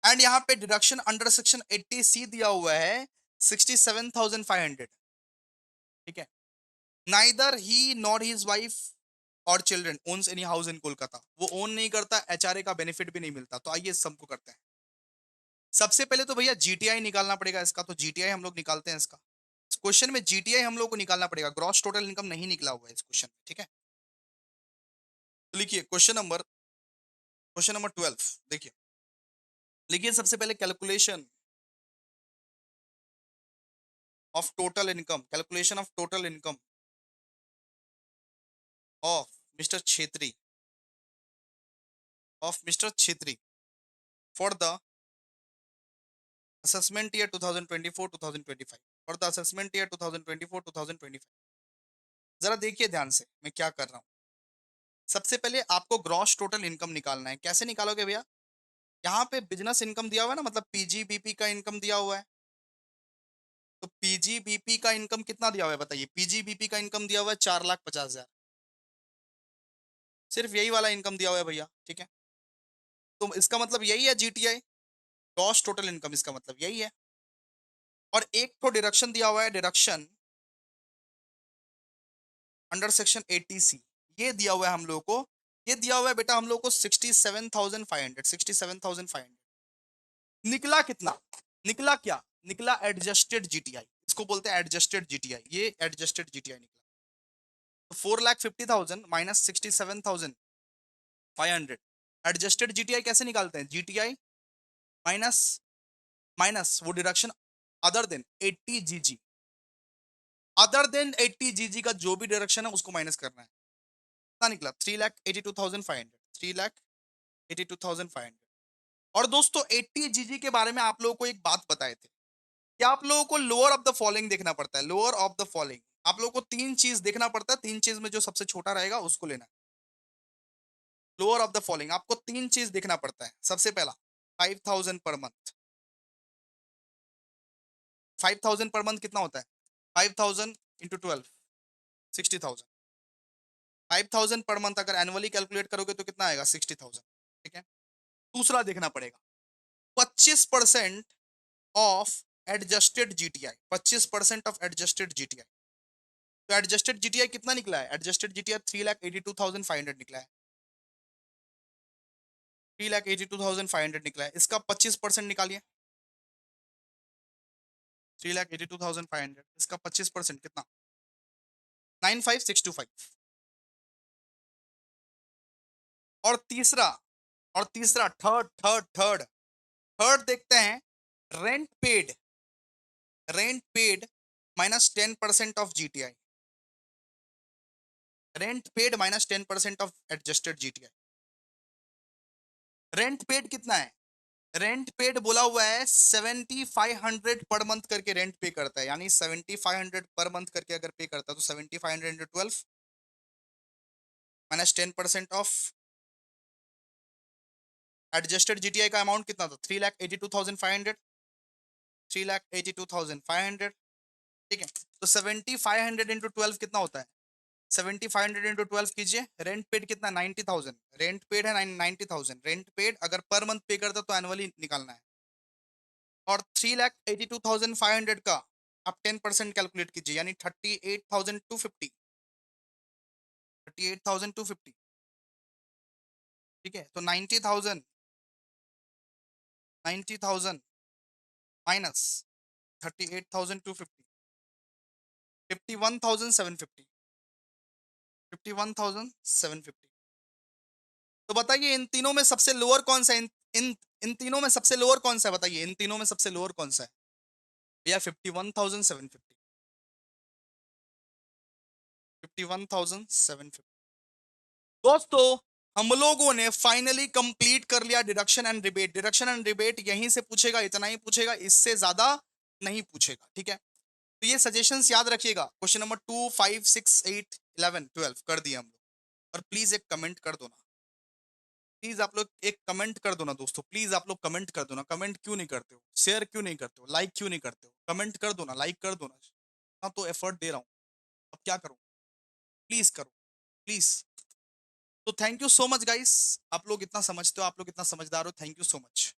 And यहाँ पे डिडक्शन अंडर सेक्शन 80 सी दिया हुआ है 67,500। ठीक है। Neither he nor his wife और children owns any house in Kolkata. वो ओन नहीं करता, एचआरए का बेनिफिट भी नहीं मिलता। तो आइए सबको करते हैं। सबसे पहले तो भैया जीटीआई निकालना पड़ेगा इसका। तो जीटीआई हम लोग निकालते हैं इसका। इस क्वेश्चन में जीटीआई हम लोग को निकालना पड़ेगा। ग्रॉस टोटल इनकम नहीं निकला हुआ है इस क्वेश्चन में। ठीक है, तो लिखिए क्वेश्चन नंबर 12। देखिए, लिखिए सबसे पहले calculation of total income, calculation of total income of mister Chhetri, of mister Chhetri for the assessment year 2024-2025, for the assessment year 2024-2025। जरा देखिए ध्यान से मैं क्या कर रहा हूं। सबसे पहले आपको ग्रॉस टोटल इनकम निकालना है। कैसे निकालोगे भैया? यहाँ पे बिजनेस इनकम दिया हुआ है ना, मतलब पीजीबीपी का इनकम दिया हुआ है। तो पीजीबीपी का इनकम कितना दिया हुआ है बताइए? पीजीबीपी का इनकम दिया हुआ है 4,50,000। सिर्फ यही वाला इनकम दिया हुआ है भैया। ठीक है, तो इसका मतलब यही है जीटीआई, ग्रॉस टोटल इनकम, इसका मतलब यही है। और एक तो डिडक्शन दिया हुआ है, डिडक्शन अंडर सेक्शन 80 सी, ये दिया हुआ है हम लोग को। ये दिया हुआ है बेटा हम लोग को 67,500, 67,500। निकला कितना? निकला क्या? निकला एडजस्टेड जीटीआई। इसको बोलते हैं एडजस्टेड जीटीआई। ये एडजस्टेड जीटीआई निकला। तो 4,50,000 माइनस 67,500। एडजस्टेड जीटीआई कैसे निकालते हैं? जीटीआई माइनस माइनस वो डिडक्शन अदर देन 80 जीजी, अदर देन 80 जीजी का जो भी डिडक्शन है उसको माइनस करना है। कितना निकला? 3,82,500, 3,82,500। और दोस्तों 80 जीजी के बारे में आप लोगों को एक बात बताए थे कि आप लोगों को लोअर ऑफ द फॉलोइंग देखना पड़ता है। लोअर ऑफ द फॉलोइंग आप लोगों को तीन चीज देखना पड़ता है। तीन चीज में जो सबसे छोटा रहेगा उसको लेना है। लोअर ऑफ द फॉलोइंग आपको तीन चीज देखना पड़ता है। सबसे पहला 5,000 पर मंथ। 5,000 पर मंथ कितना होता है? 5,000 इंटू 12, 60,000। 5,000 पर मंथ अगर एनुअली कैलकुलेट करोगे तो कितना आएगा? 60,000। ठीक है। दूसरा देखना पड़ेगा 25% of adjusted GTI, 25% of adjusted GTI. तो एडजस्टेड जीटीआई कितना निकला है? एडजस्टेड जीटीआई 3,82,500 निकला है। 3,82,500 निकला है। इसका 25% निकालिए। 3,82,500, इसका 25% कितना? 9,5,625। और तीसरा, थर्ड देखते हैं। Rent paid, rent paid minus 10% of GTI, rent paid minus 10% of adjusted GTI. Rent paid कितना है? रेंट पेड बोला हुआ है 7,500 पर मंथ करके रेंट पे करता है। यानी 7,500 पर मंथ करके अगर पे करता है तो 7,500 into 12 minus 10% of adjusted GTI का अमाउंट कितना था? 3,82,500, 3,82,500। ठीक है, तो 7,500 इंटू 12 कितना होता है? 7,500 इंटू 12 कीजिए। रेंट पेड कितना? 90,000। रेंट पेड है 90,000। रेंट पेड अगर पर मंथ पे करता तो एनुअली निकालना है। और 3,82,500 का आप 10% कैलकुलेट कीजिए, यानी 38,250, 38,250। ठीक है, तो 90,000 माइनस 38,250, 51,750, 51,750। तो बताइए इन तीनों में सबसे लोअर कौन सा है? इन इन तीनों में सबसे लोअर कौन सा है? बताइए इन तीनों में सबसे लोअर कौन सा है भैया? 51,750, 51,750। दोस्तों हम लोगों ने फाइनली कंप्लीट कर लिया deduction and rebate. Deduction and rebate यहीं से पूछेगा, इतना ही पूछेगा, इससे ज्यादा नहीं पूछेगा, ठीक है। तो ये सजेशंस याद रखिएगा। क्वेश्चन नंबर 2, 5, 6, 8, 11, 12 कर दिए हम लोग। और प्लीज एक कमेंट कर दो ना, प्लीज आप लोग एक कमेंट कर दो ना दोस्तों, प्लीज आप लोग कमेंट कर दो ना। कमेंट क्यों नहीं करते हो, शेयर क्यों नहीं करते हो, लाइक क्यों नहीं करते हो? कमेंट कर दो ना, लाइक कर दो ना। हाँ तो एफर्ट दे रहा हूँ, अब क्या करूँ? प्लीज करो, प्लीज। तो thank you so much guys, आप लोग इतना समझते हो, आप लोग इतना समझदार हो, थैंक यू सो मच।